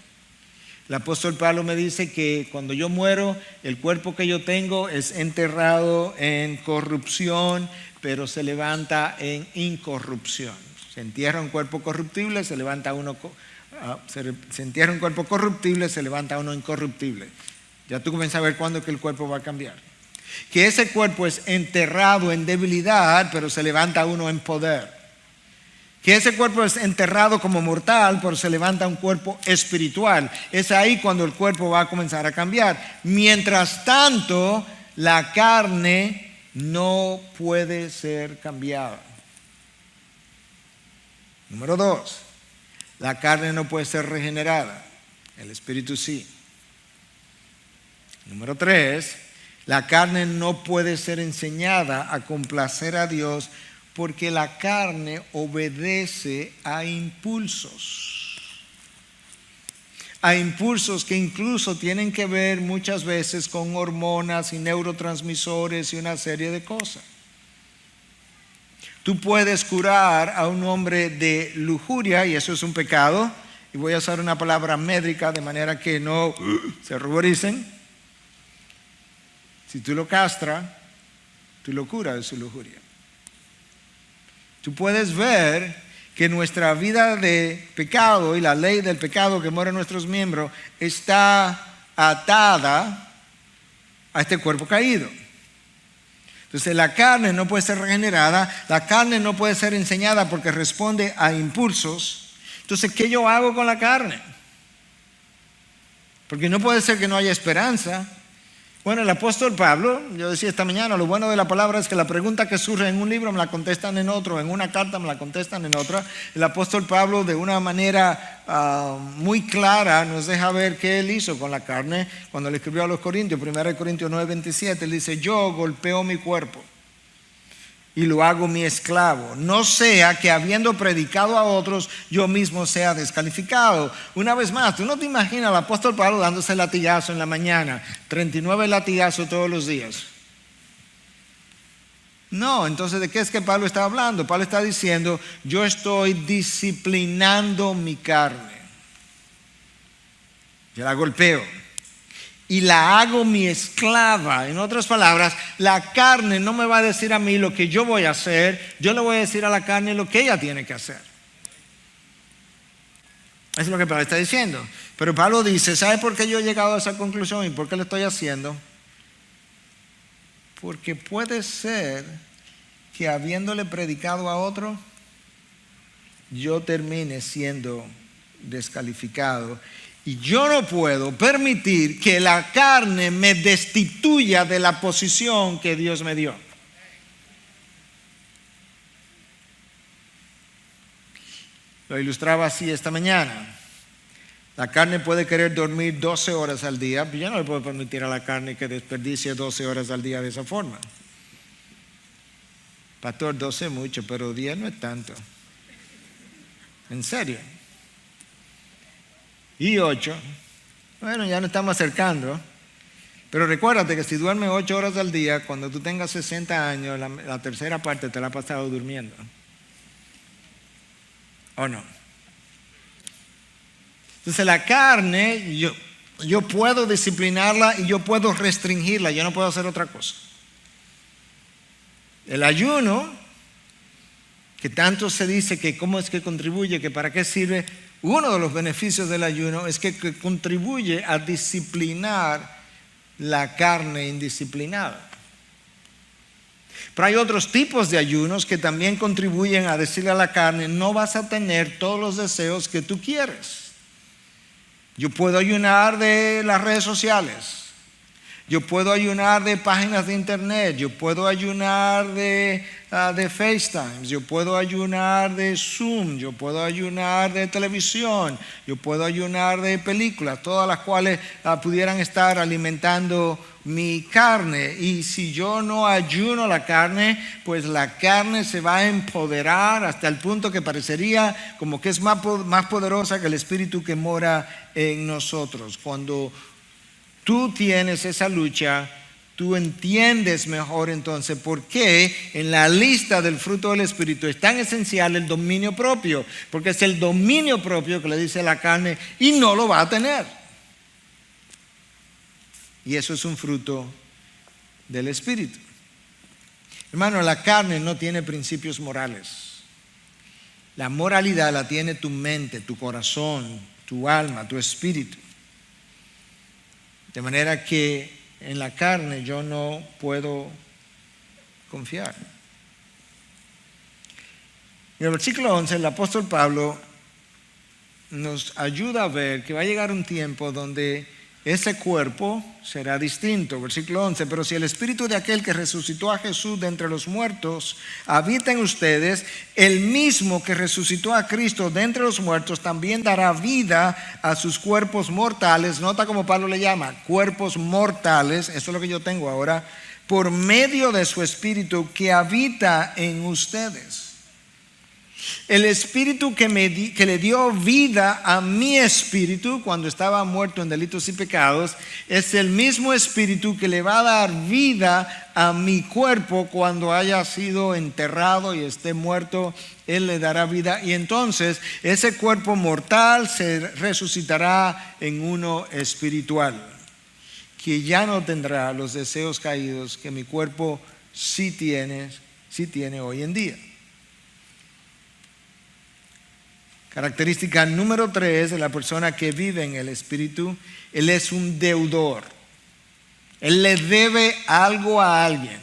El apóstol Pablo me dice que cuando yo muero, el cuerpo que yo tengo es enterrado en corrupción, pero se levanta en incorrupción. Se entierra un cuerpo corruptible, se levanta uno, se entierra un cuerpo corruptible, se levanta uno incorruptible. Ya tú comienzas a ver cuándo es que el cuerpo va a cambiar. Que ese cuerpo es enterrado en debilidad, pero se levanta uno en poder. Que ese cuerpo es enterrado como mortal, pero se levanta un cuerpo espiritual. Es ahí cuando el cuerpo va a comenzar a cambiar. Mientras tanto, la carne no puede ser cambiada. Número 2, la carne no puede ser regenerada. El espíritu sí. Número 3, la carne no puede ser enseñada a complacer a Dios porque la carne obedece a impulsos. A impulsos que incluso tienen que ver muchas veces con hormonas y neurotransmisores y una serie de cosas. Tú puedes curar a un hombre de lujuria y eso es un pecado. Y voy a usar una palabra médica de manera que no se ruboricen. Si tú lo castras, tú lo curas de su lujuria. Tú puedes ver que nuestra vida de pecado y la ley del pecado que mora en nuestros miembros está atada a este cuerpo caído. Entonces la carne no puede ser regenerada, la carne no puede ser enseñada porque responde a impulsos. Entonces, ¿qué yo hago con la carne? Porque no puede ser que no haya esperanza. Bueno, el apóstol Pablo, yo decía esta mañana, lo bueno de la palabra es que la pregunta que surge en un libro me la contestan en otro, en una carta me la contestan en otra. El apóstol Pablo de una manera muy clara nos deja ver qué él hizo con la carne cuando le escribió a los Corintios, 1 Corintios 9:27, él dice: yo golpeo mi cuerpo y lo hago mi esclavo, no sea que habiendo predicado a otros, yo mismo sea descalificado. Una vez más, tú no te imaginas al apóstol Pablo dándose latigazo en la mañana, 39 latigazos todos los días. No, entonces ¿de qué es que Pablo está hablando? Pablo está diciendo: yo estoy disciplinando mi carne. Yo la golpeo y la hago mi esclava. En otras palabras, la carne no me va a decir a mí lo que yo voy a hacer, yo le voy a decir a la carne lo que ella tiene que hacer. Eso es lo que Pablo está diciendo. Pero Pablo dice: ¿sabe por qué yo he llegado a esa conclusión y por qué lo estoy haciendo? Porque puede ser que habiéndole predicado a otro, yo termine siendo descalificado. Y yo no puedo permitir que la carne me destituya de la posición que Dios me dio. Lo ilustraba así esta mañana. La carne puede querer dormir 12 horas al día, pero yo no le puedo permitir a la carne que desperdicie 12 horas al día de esa forma. Pastor, 12 es mucho, pero 10 no es tanto. En serio. Y 8, bueno, ya nos estamos acercando. Pero recuérdate que si duermes 8 horas al día, cuando tú tengas 60 años, la tercera parte te la has pasado durmiendo. ¿O no? Entonces la carne, yo puedo disciplinarla y yo puedo restringirla, yo no puedo hacer otra cosa. El ayuno, que tanto se dice que cómo es que contribuye, que para qué sirve. Uno de los beneficios del ayuno es que contribuye a disciplinar la carne indisciplinada. Pero hay otros tipos de ayunos que también contribuyen a decirle a la carne: no vas a tener todos los deseos que tú quieres. Yo puedo ayunar de las redes sociales. Yo puedo ayunar de páginas de internet, yo puedo ayunar de FaceTime, yo puedo ayunar de Zoom, yo puedo ayunar de televisión, yo puedo ayunar de películas, todas las cuales pudieran estar alimentando mi carne. Y si yo no ayuno la carne, pues la carne se va a empoderar hasta el punto que parecería como que es más poderosa que el Espíritu que mora en nosotros. Cuando tú tienes esa lucha, tú entiendes mejor entonces por qué en la lista del fruto del Espíritu es tan esencial el dominio propio, porque es el dominio propio que le dice la carne y no lo va a tener. Y eso es un fruto del Espíritu. Hermano, la carne no tiene principios morales. La moralidad la tiene tu mente, tu corazón, tu alma, tu espíritu. De manera que en la carne yo no puedo confiar. En el versículo 11, el apóstol Pablo nos ayuda a ver que va a llegar un tiempo donde ese cuerpo será distinto. Versículo 11, pero si el espíritu de aquel que resucitó a Jesús de entre los muertos habita en ustedes, el mismo que resucitó a Cristo de entre los muertos también dará vida a sus cuerpos mortales. Nota como Pablo le llama, cuerpos mortales, eso es lo que yo tengo ahora, por medio de su espíritu que habita en ustedes. El espíritu que le dio vida a mi espíritu cuando estaba muerto en delitos y pecados es el mismo espíritu que le va a dar vida a mi cuerpo cuando haya sido enterrado y esté muerto. Él le dará vida y entonces ese cuerpo mortal se resucitará en uno espiritual, que ya no tendrá los deseos caídos que mi cuerpo sí tiene hoy en día. Característica número 3 de la persona que vive en el Espíritu: él es un deudor. Él le debe algo a alguien.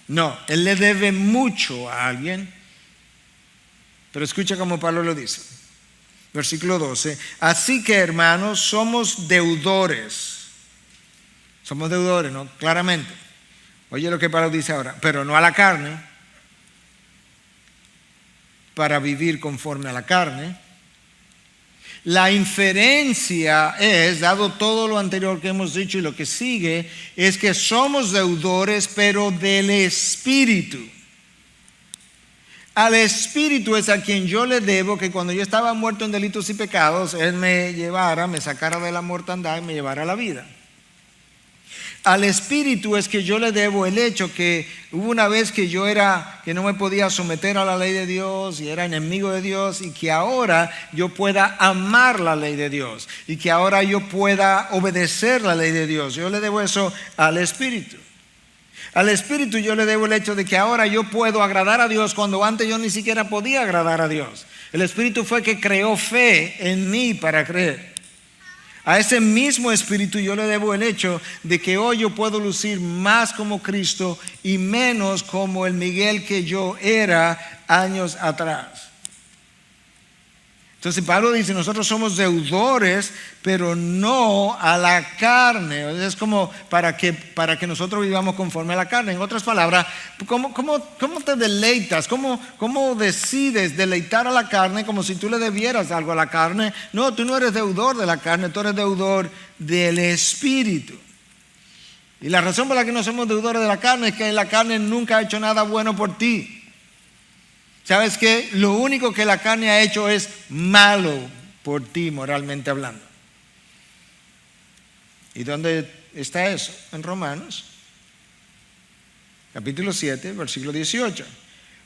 No, él le debe mucho a alguien. Pero escucha cómo Pablo lo dice. Versículo 12. Así que, hermanos, somos deudores. Somos deudores, ¿no? Claramente. Oye lo que Pablo dice ahora. Pero no a la carne, para vivir conforme a la carne. La inferencia es, dado todo lo anterior que hemos dicho y lo que sigue, es que somos deudores, pero del Espíritu. Al Espíritu es a quien yo le debo que cuando yo estaba muerto en delitos y pecados, Él me sacara de la mortandad y me llevara a la vida. Al Espíritu es que yo le debo el hecho que hubo una vez que que no me podía someter a la ley de Dios y era enemigo de Dios, y que ahora yo pueda amar la ley de Dios y que ahora yo pueda obedecer la ley de Dios. Yo le debo eso al Espíritu. Al Espíritu yo le debo el hecho de que ahora yo puedo agradar a Dios cuando antes yo ni siquiera podía agradar a Dios. El Espíritu fue que creó fe en mí para creer. A ese mismo Espíritu yo le debo el hecho de que hoy yo puedo lucir más como Cristo y menos como el Miguel que yo era años atrás. Entonces Pablo dice, nosotros somos deudores, pero no a la carne. Es como para que nosotros vivamos conforme a la carne. En otras palabras, ¿cómo te deleitas? ¿Cómo decides deleitar a la carne como si tú le debieras algo a la carne? No, tú no eres deudor de la carne, tú eres deudor del Espíritu. Y la razón por la que no somos deudores de la carne es que la carne nunca ha hecho nada bueno por ti. ¿Sabes qué? Lo único que la carne ha hecho es malo por ti, moralmente hablando. ¿Y dónde está eso? En Romanos, capítulo 7, versículo 18.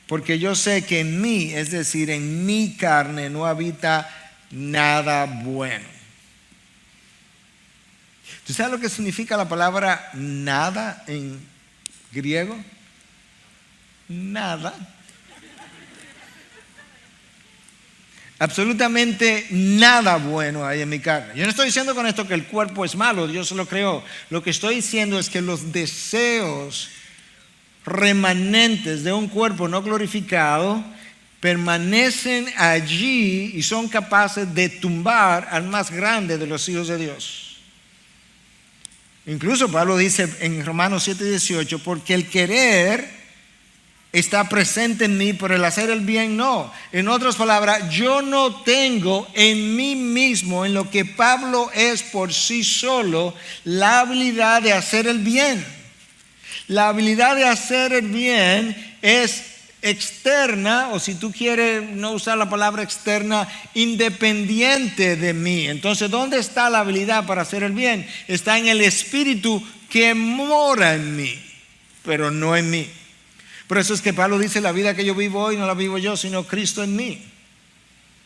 Porque yo sé que en mí, es decir, en mi carne, no habita nada bueno. ¿Tú sabes lo que significa la palabra nada en griego? Nada. Absolutamente nada bueno hay en mi carne. Yo no estoy diciendo con esto que el cuerpo es malo, Dios lo creó. Lo que estoy diciendo es que los deseos remanentes de un cuerpo no glorificado permanecen allí y son capaces de tumbar al más grande de los hijos de Dios. Incluso Pablo dice en Romanos 7:18, porque el querer está presente en mí, pero el hacer el bien no. En otras palabras, yo no tengo en mí mismo, en lo que Pablo es por sí solo, la habilidad de hacer el bien. La habilidad de hacer el bien es externa, o si tú quieres no usar la palabra externa, independiente de mí. Entonces, ¿dónde está la habilidad para hacer el bien? Está en el Espíritu que mora en mí, pero no en mí. Por eso es que Pablo dice, la vida que yo vivo hoy no la vivo yo, sino Cristo en mí.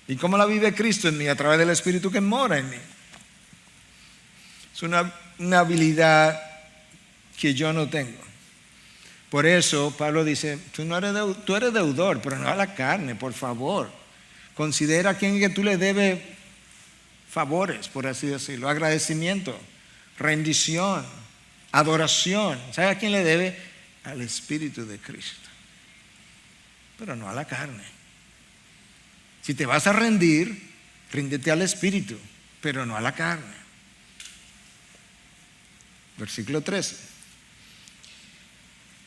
¿Y cómo la vive Cristo en mí? A través del Espíritu que mora en mí. Es una habilidad que yo no tengo. Por eso Pablo dice, tú eres deudor, pero no a la carne, por favor. Considera a quien que tú le debes favores, por así decirlo, agradecimiento, rendición, adoración. ¿Sabes a quién le debe? Al Espíritu de Cristo, pero no a la carne. Si te vas a rendir, ríndete al Espíritu, pero no a la carne. Versículo 13.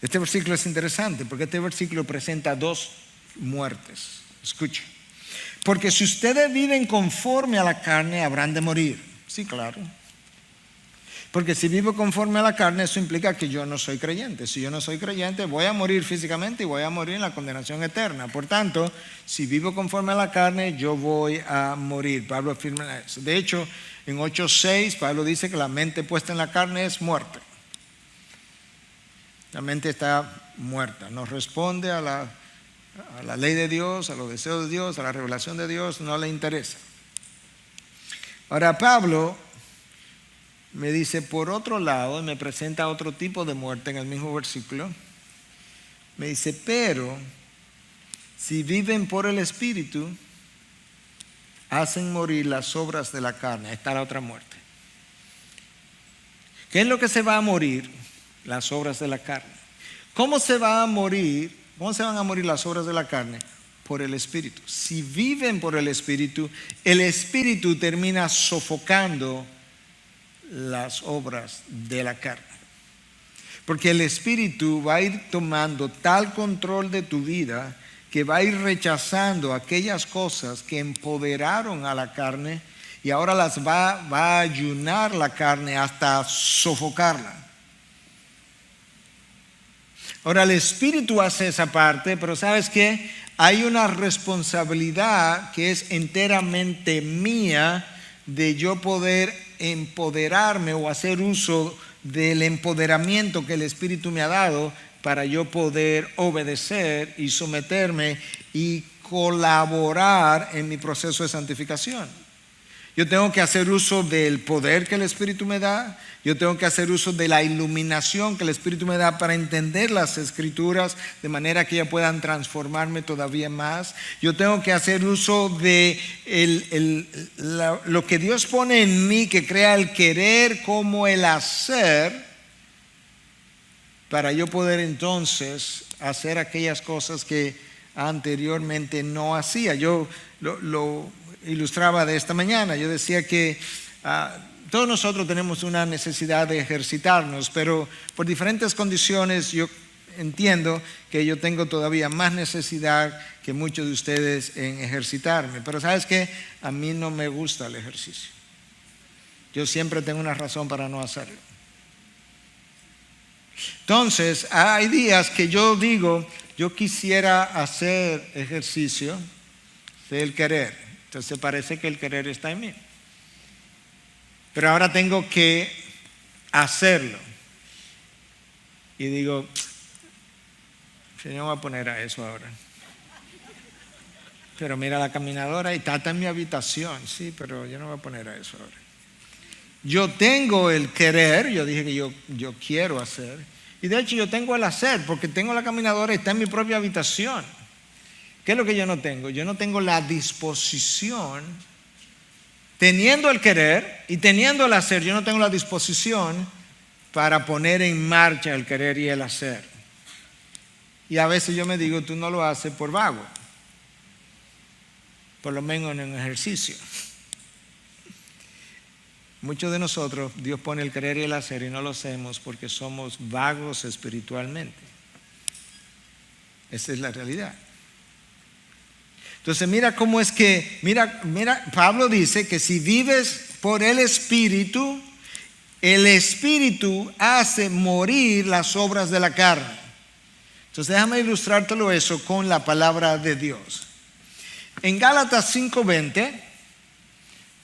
Este versículo es interesante porque este versículo presenta dos muertes. Escucha. Porque si ustedes viven conforme a la carne, habrán de morir. Sí, claro. Porque si vivo conforme a la carne, eso implica que yo no soy creyente. Si yo no soy creyente, voy a morir físicamente y voy a morir en la condenación eterna. Por tanto, si vivo conforme a la carne, yo voy a morir. Pablo afirma eso. De hecho, en 8:6, Pablo dice que la mente puesta en la carne es muerte. La mente está muerta, no responde a la ley de Dios, a los deseos de Dios, a la revelación de Dios, no le interesa. Ahora Pablo me dice, por otro lado, me presenta otro tipo de muerte en el mismo versículo. Me dice, pero si viven por el Espíritu, hacen morir las obras de la carne. Ahí está la otra muerte. ¿Qué es lo que se va a morir? Las obras de la carne. ¿Cómo se va a morir? ¿Cómo se van a morir las obras de la carne? Por el Espíritu. Si viven por el Espíritu termina sofocando las obras de la carne. Porque el Espíritu va a ir tomando tal control de tu vida que va a ir rechazando aquellas cosas que empoderaron a la carne y ahora las va a ayunar la carne hasta sofocarla. Ahora el Espíritu hace esa parte, pero ¿sabes qué? Hay una responsabilidad que es enteramente mía de yo poder empoderarme o hacer uso del empoderamiento que el Espíritu me ha dado para yo poder obedecer y someterme y colaborar en mi proceso de santificación. Yo tengo que hacer uso del poder que el Espíritu me da. Yo tengo que hacer uso de la iluminación que el Espíritu me da para entender las Escrituras de manera que ellas puedan transformarme todavía más. Yo tengo que hacer uso de lo que Dios pone en mí, que crea el querer como el hacer, para yo poder entonces hacer aquellas cosas que anteriormente no hacía. Yo lo ilustraba de esta mañana. Yo decía que todos nosotros tenemos una necesidad de ejercitarnos, pero por diferentes condiciones yo entiendo que yo tengo todavía más necesidad que muchos de ustedes en ejercitarme. Pero ¿sabes qué? A mí no me gusta el ejercicio. Yo siempre tengo una razón para no hacerlo. Entonces, hay días que yo digo, yo quisiera hacer ejercicio del querer. Entonces parece que el querer está en mí. Pero ahora tengo que hacerlo. Y digo, yo no voy a poner a eso ahora. Pero mira la caminadora y está en mi habitación. Sí, pero yo no voy a poner a eso ahora. Yo tengo el querer, yo dije que yo quiero hacer. Y de hecho yo tengo el hacer, porque tengo la caminadora y está en mi propia habitación. ¿Qué es lo que yo no tengo? Yo no tengo la disposición, teniendo el querer y teniendo el hacer, yo no tengo la disposición para poner en marcha el querer y el hacer. Y a veces yo me digo, tú no lo haces por vago, por lo menos en un ejercicio. Muchos de nosotros, Dios pone el querer y el hacer y no lo hacemos porque somos vagos espiritualmente. Esa es la realidad. Entonces mira cómo es que, mira, Pablo dice que si vives por el Espíritu hace morir las obras de la carne. Entonces déjame ilustrártelo eso con la palabra de Dios. En Gálatas 5:20,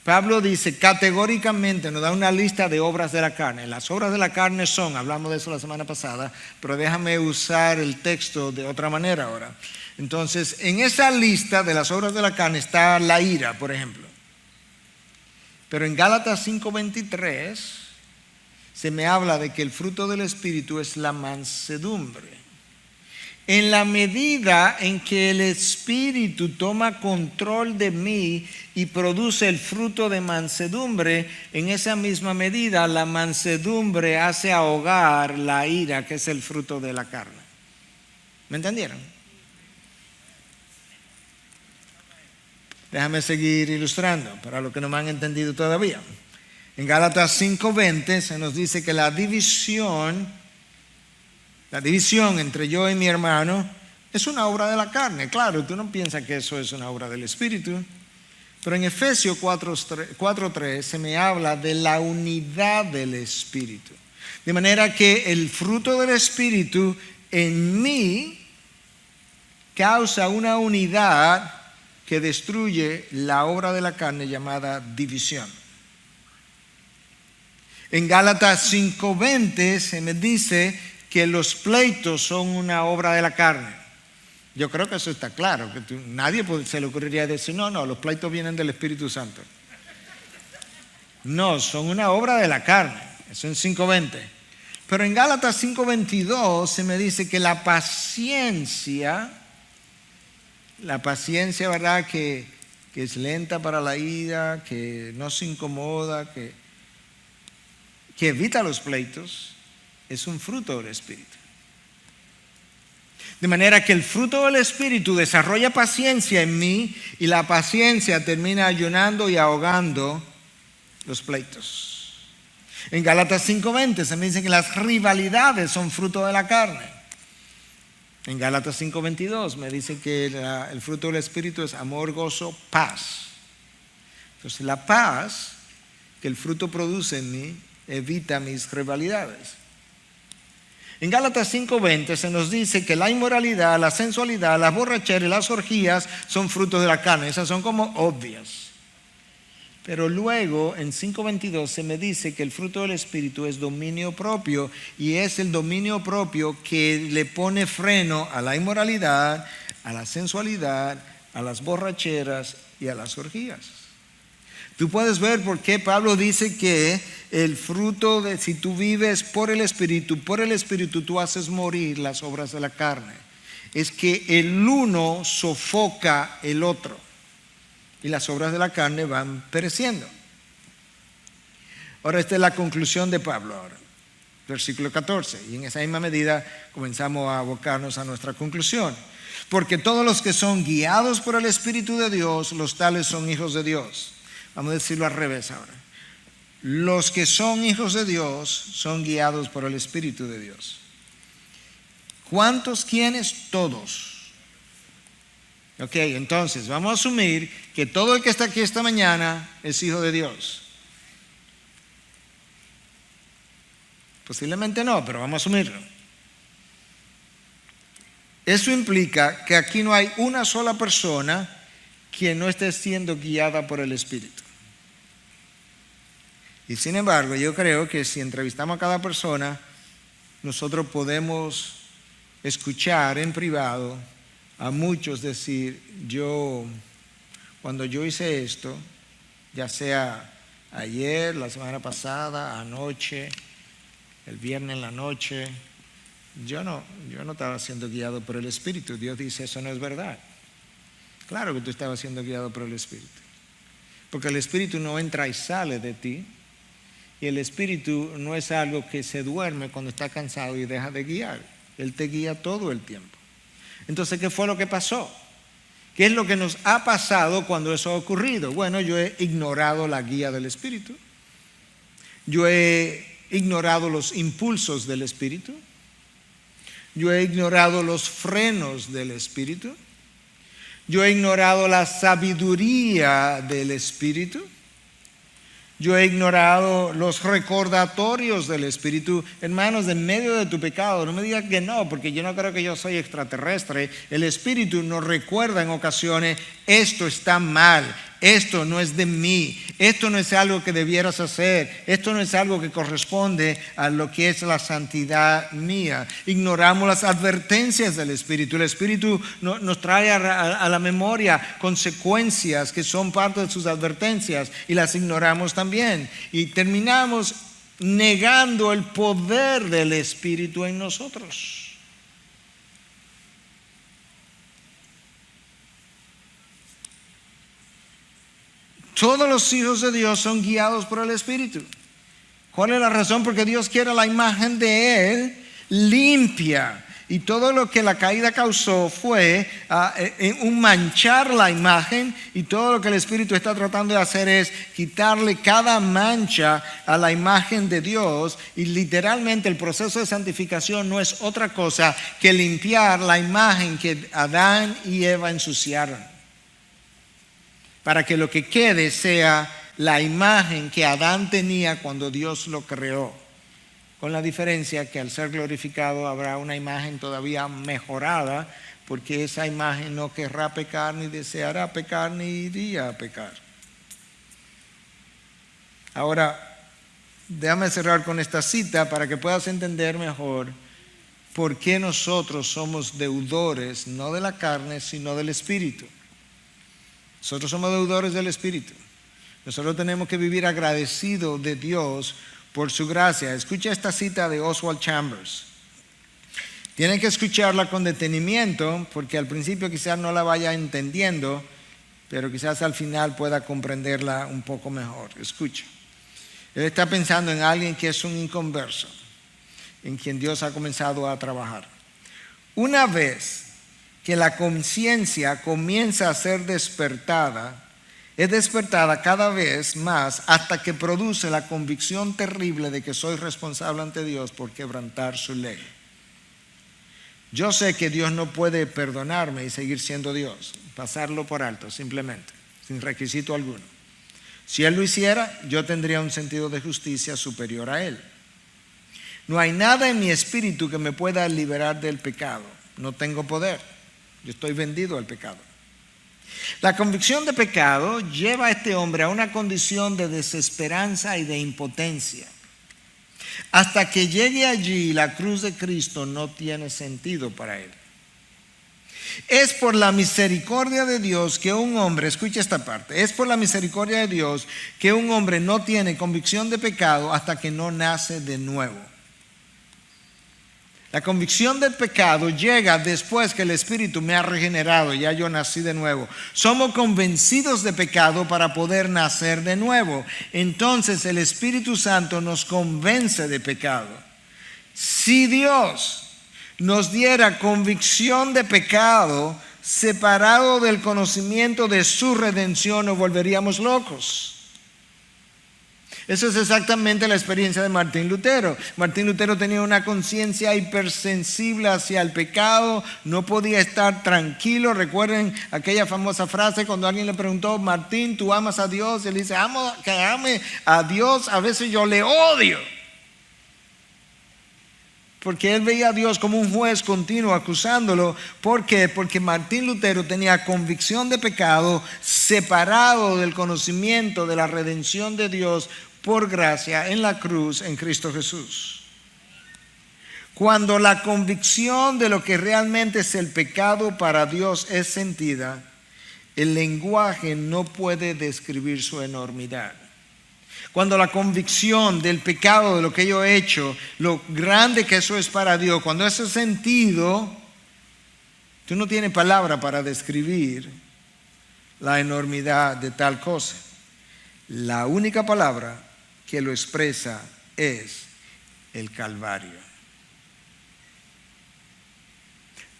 Pablo dice categóricamente, nos da una lista de obras de la carne. Las obras de la carne son, hablamos de eso la semana pasada, pero déjame usar el texto de otra manera ahora. Entonces, en esa lista de las obras de la carne está la ira, por ejemplo. Pero en Gálatas 5:23 se me habla de que el fruto del Espíritu es la mansedumbre. En la medida en que el Espíritu toma control de mí y produce el fruto de mansedumbre, en esa misma medida la mansedumbre hace ahogar la ira, que es el fruto de la carne. ¿Me entendieron? Déjame seguir ilustrando para los que no me han entendido todavía. En Gálatas 5:20 se nos dice que la división entre yo y mi hermano es una obra de la carne. Claro, tú no piensas que eso es una obra del Espíritu. Pero en Efesios 4:3 se me habla de la unidad del Espíritu. De manera que el fruto del Espíritu en mí causa una unidad que destruye la obra de la carne llamada división. En Gálatas 5:20 se me dice que los pleitos son una obra de la carne. Yo creo que eso está claro, que nadie se le ocurriría decir, no, los pleitos vienen del Espíritu Santo. No, son una obra de la carne, eso en 5:20. Pero en Gálatas 5:22 se me dice que la paciencia, ¿verdad? Que es lenta para la ira, que no se incomoda, que evita los pleitos, es un fruto del Espíritu. De manera que el fruto del Espíritu desarrolla paciencia en mí y la paciencia termina ayunando y ahogando los pleitos. En Gálatas 5:20 se me dice que las rivalidades son fruto de la carne. En Gálatas 5:22 me dice que el fruto del Espíritu es amor, gozo, paz. Entonces la paz que el fruto produce en mí evita mis rivalidades. En Gálatas 5:20 se nos dice que la inmoralidad, la sensualidad, las borracheras y las orgías son frutos de la carne. Esas son como obvias. Pero luego en 5:22 se me dice que el fruto del Espíritu es dominio propio, y es el dominio propio que le pone freno a la inmoralidad, a la sensualidad, a las borracheras y a las orgías. Tú puedes ver por qué Pablo dice que el fruto de, si tú vives por el Espíritu tú haces morir las obras de la carne. Es que el uno sofoca el otro y las obras de la carne van pereciendo. Ahora esta es la conclusión de Pablo ahora, versículo 14, y en esa misma medida comenzamos a abocarnos a nuestra conclusión. Porque todos los que son guiados por el Espíritu de Dios, los tales son hijos de Dios. Vamos a decirlo al revés ahora. Los que son hijos de Dios son guiados por el Espíritu de Dios. ¿Cuántos? ¿Quiénes? Todos. Ok, entonces vamos a asumir que todo el que está aquí esta mañana es hijo de Dios. Posiblemente no, pero vamos a asumirlo. Eso implica que aquí no hay una sola persona que no esté siendo guiada por el Espíritu. Y sin embargo, yo creo que si entrevistamos a cada persona, nosotros podemos escuchar en privado a muchos decir, cuando yo hice esto, ya sea ayer, la semana pasada, anoche, el viernes en la noche, yo no estaba siendo guiado por el Espíritu. Dios dice, eso no es verdad. Claro que tú estabas siendo guiado por el Espíritu. Porque el Espíritu no entra y sale de ti. Y el Espíritu no es algo que se duerme cuando está cansado y deja de guiar. Él te guía todo el tiempo. Entonces, ¿qué fue lo que pasó? ¿Qué es lo que nos ha pasado cuando eso ha ocurrido? Bueno, yo he ignorado la guía del Espíritu. Yo he ignorado los impulsos del Espíritu. Yo he ignorado los frenos del Espíritu. Yo he ignorado la sabiduría del Espíritu. Yo he ignorado los recordatorios del Espíritu. Hermanos, en medio de tu pecado, no me digas que no, porque yo no creo que yo soy extraterrestre. El Espíritu nos recuerda en ocasiones, esto está mal, esto no es de mí, esto no es algo que debieras hacer, esto no es algo que corresponde a lo que es la santidad mía. Ignoramos las advertencias del Espíritu. El Espíritu nos trae a la memoria consecuencias que son parte de sus advertencias y las ignoramos también. Y terminamos negando el poder del Espíritu en nosotros. Todos los hijos de Dios son guiados por el Espíritu. ¿Cuál es la razón? Porque Dios quiere la imagen de Él limpia. Y todo lo que la caída causó fue un manchar la imagen. Y todo lo que el Espíritu está tratando de hacer es quitarle cada mancha a la imagen de Dios. Y literalmente el proceso de santificación no es otra cosa que limpiar la imagen que Adán y Eva ensuciaron, para que lo que quede sea la imagen que Adán tenía cuando Dios lo creó, con la diferencia que al ser glorificado habrá una imagen todavía mejorada, porque esa imagen no querrá pecar, ni deseará pecar, ni iría a pecar. Ahora, déjame cerrar con esta cita para que puedas entender mejor por qué nosotros somos deudores, no de la carne, sino del Espíritu. Nosotros somos deudores del Espíritu. Nosotros tenemos que vivir agradecidos de Dios por su gracia. Escucha esta cita de Oswald Chambers. Tienen que escucharla con detenimiento, porque al principio quizás no la vaya entendiendo, pero quizás al final pueda comprenderla un poco mejor. Escucha. Él está pensando en alguien que es un inconverso, en quien Dios ha comenzado a trabajar. Una vez que la conciencia comienza a ser despertada, es despertada cada vez más hasta que produce la convicción terrible de que soy responsable ante Dios por quebrantar su ley. Yo sé que Dios no puede perdonarme y seguir siendo Dios, pasarlo por alto simplemente, sin requisito alguno. Si Él lo hiciera, yo tendría un sentido de justicia superior a Él. No hay nada en mi espíritu que me pueda liberar del pecado. No tengo poder. Yo estoy vendido al pecado. La convicción de pecado lleva a este hombre a una condición de desesperanza y de impotencia. Hasta que llegue allí, la cruz de Cristo no tiene sentido para él. Es por la misericordia de Dios que un hombre, escucha esta parte, es por la misericordia de Dios que un hombre no tiene convicción de pecado hasta que no nace de nuevo. La convicción del pecado llega después que el Espíritu me ha regenerado, ya yo nací de nuevo. Somos convencidos de pecado para poder nacer de nuevo. Entonces el Espíritu Santo nos convence de pecado. Si Dios nos diera convicción de pecado separado del conocimiento de su redención, nos volveríamos locos. Eso es exactamente la experiencia de Martín Lutero. Martín Lutero tenía una conciencia hipersensible hacia el pecado, no podía estar tranquilo. Recuerden aquella famosa frase cuando alguien le preguntó: Martín, ¿tú amas a Dios? Y él dice: amo que ame a Dios, a veces yo le odio. Porque él veía a Dios como un juez continuo acusándolo. ¿Por qué? Porque Martín Lutero tenía convicción de pecado separado del conocimiento de la redención de Dios por gracia en la cruz en Cristo Jesús. Cuando la convicción de lo que realmente es el pecado para Dios es sentida, el lenguaje no puede describir su enormidad. Cuando la convicción del pecado, de lo que yo he hecho, lo grande que eso es para Dios, cuando eso es sentido, tú no tienes palabra para describir la enormidad de tal cosa. La única palabra que lo expresa es el Calvario.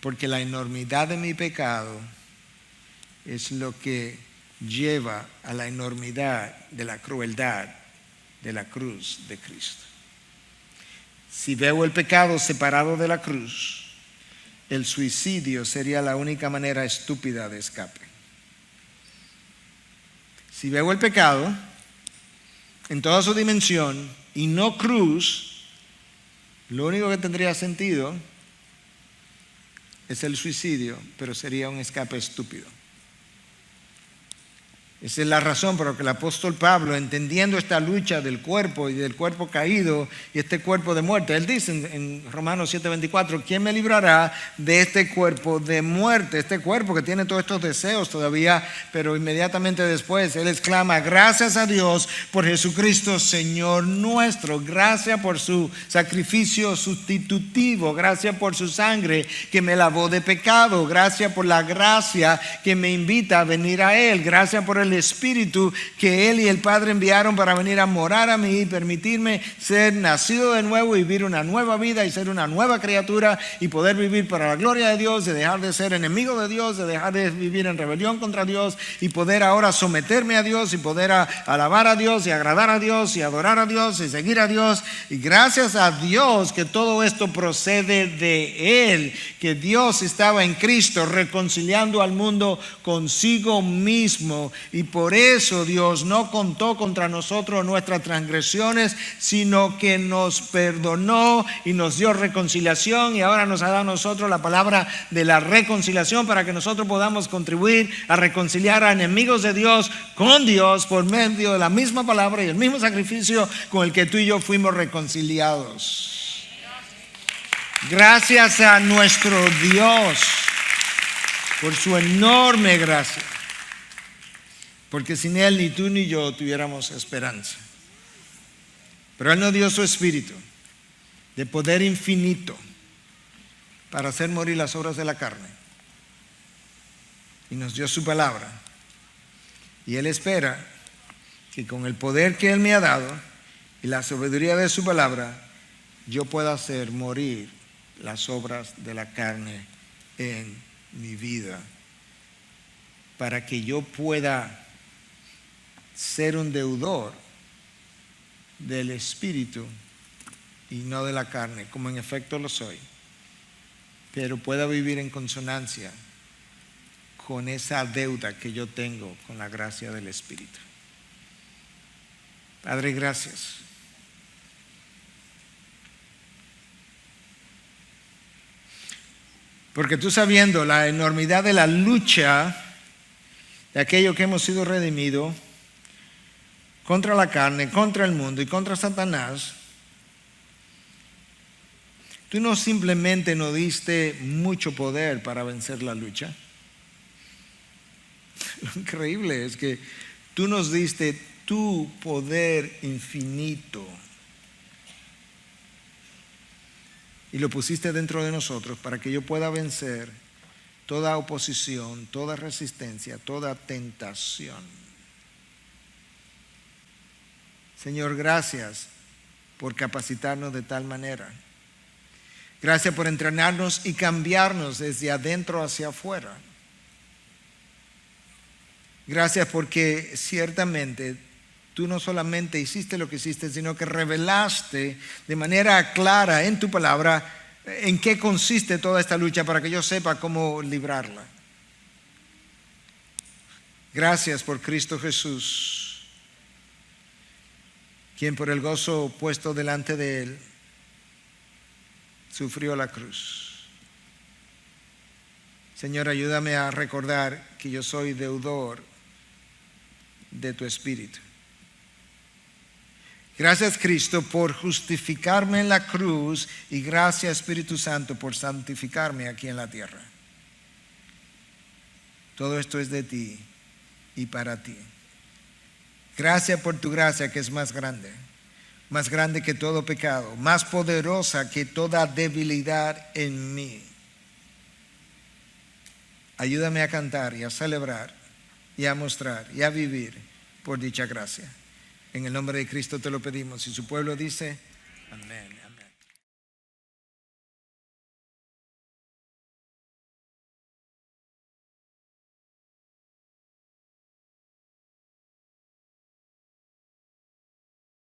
Porque la enormidad de mi pecado es lo que lleva a la enormidad de la crueldad de la cruz de Cristo. Si veo el pecado separado de la cruz, el suicidio sería la única manera estúpida de escape. Si veo el pecado en toda su dimensión y no cruz, lo único que tendría sentido es el suicidio, pero sería un escape estúpido. Esa es la razón por la que el apóstol Pablo, entendiendo esta lucha del cuerpo y del cuerpo caído y este cuerpo de muerte, él dice en Romanos 7:24, ¿quién me librará de este cuerpo de muerte? Este cuerpo que tiene todos estos deseos todavía, pero inmediatamente después él exclama, gracias a Dios por Jesucristo Señor nuestro, gracias por su sacrificio sustitutivo, gracias por su sangre que me lavó de pecado, gracias por la gracia que me invita a venir a Él, gracias por el Espíritu que Él y el Padre enviaron para venir a morar a mí y permitirme ser nacido de nuevo y vivir una nueva vida y ser una nueva criatura y poder vivir para la gloria de Dios, de dejar de ser enemigo de Dios, de dejar de vivir en rebelión contra Dios y poder ahora someterme a Dios y poder alabar a Dios y agradar a Dios y adorar a Dios y seguir a Dios. Y gracias a Dios que todo esto procede de Él, que Dios estaba en Cristo reconciliando al mundo consigo mismo. Y por eso Dios no contó contra nosotros nuestras transgresiones, sino que nos perdonó y nos dio reconciliación y ahora nos ha dado a nosotros la palabra de la reconciliación para que nosotros podamos contribuir a reconciliar a enemigos de Dios con Dios por medio de la misma palabra y el mismo sacrificio con el que tú y yo fuimos reconciliados. Gracias a nuestro Dios por su enorme gracia. Porque sin Él ni tú ni yo tuviéramos esperanza. Pero Él nos dio su Espíritu de poder infinito para hacer morir las obras de la carne. Y nos dio su palabra. Y Él espera que con el poder que Él me ha dado y la sabiduría de su palabra, yo pueda hacer morir las obras de la carne en mi vida. Para que yo pueda ser un deudor del Espíritu y no de la carne, como en efecto lo soy, pero pueda vivir en consonancia con esa deuda que yo tengo con la gracia del Espíritu. Padre, gracias. Porque tú, sabiendo la enormidad de la lucha de aquello que hemos sido redimidos contra la carne, contra el mundo y contra Satanás, tú no simplemente nos diste mucho poder para vencer la lucha. Lo increíble es que tú nos diste tu poder infinito y lo pusiste dentro de nosotros para que yo pueda vencer toda oposición, toda resistencia, toda tentación. Señor, gracias por capacitarnos de tal manera. Gracias por entrenarnos y cambiarnos desde adentro hacia afuera. Gracias porque ciertamente tú no solamente hiciste lo que hiciste, sino que revelaste de manera clara en tu palabra en qué consiste toda esta lucha para que yo sepa cómo librarla. Gracias por Cristo Jesús, quien por el gozo puesto delante de Él sufrió la cruz. Señor, ayúdame a recordar que yo soy deudor de tu Espíritu. Gracias, Cristo, por justificarme en la cruz y gracias, Espíritu Santo, por santificarme aquí en la tierra. Todo esto es de ti y para ti. Gracias por tu gracia que es más grande que todo pecado, más poderosa que toda debilidad en mí. Ayúdame a cantar y a celebrar y a mostrar y a vivir por dicha gracia. En el nombre de Cristo te lo pedimos y su pueblo dice amén.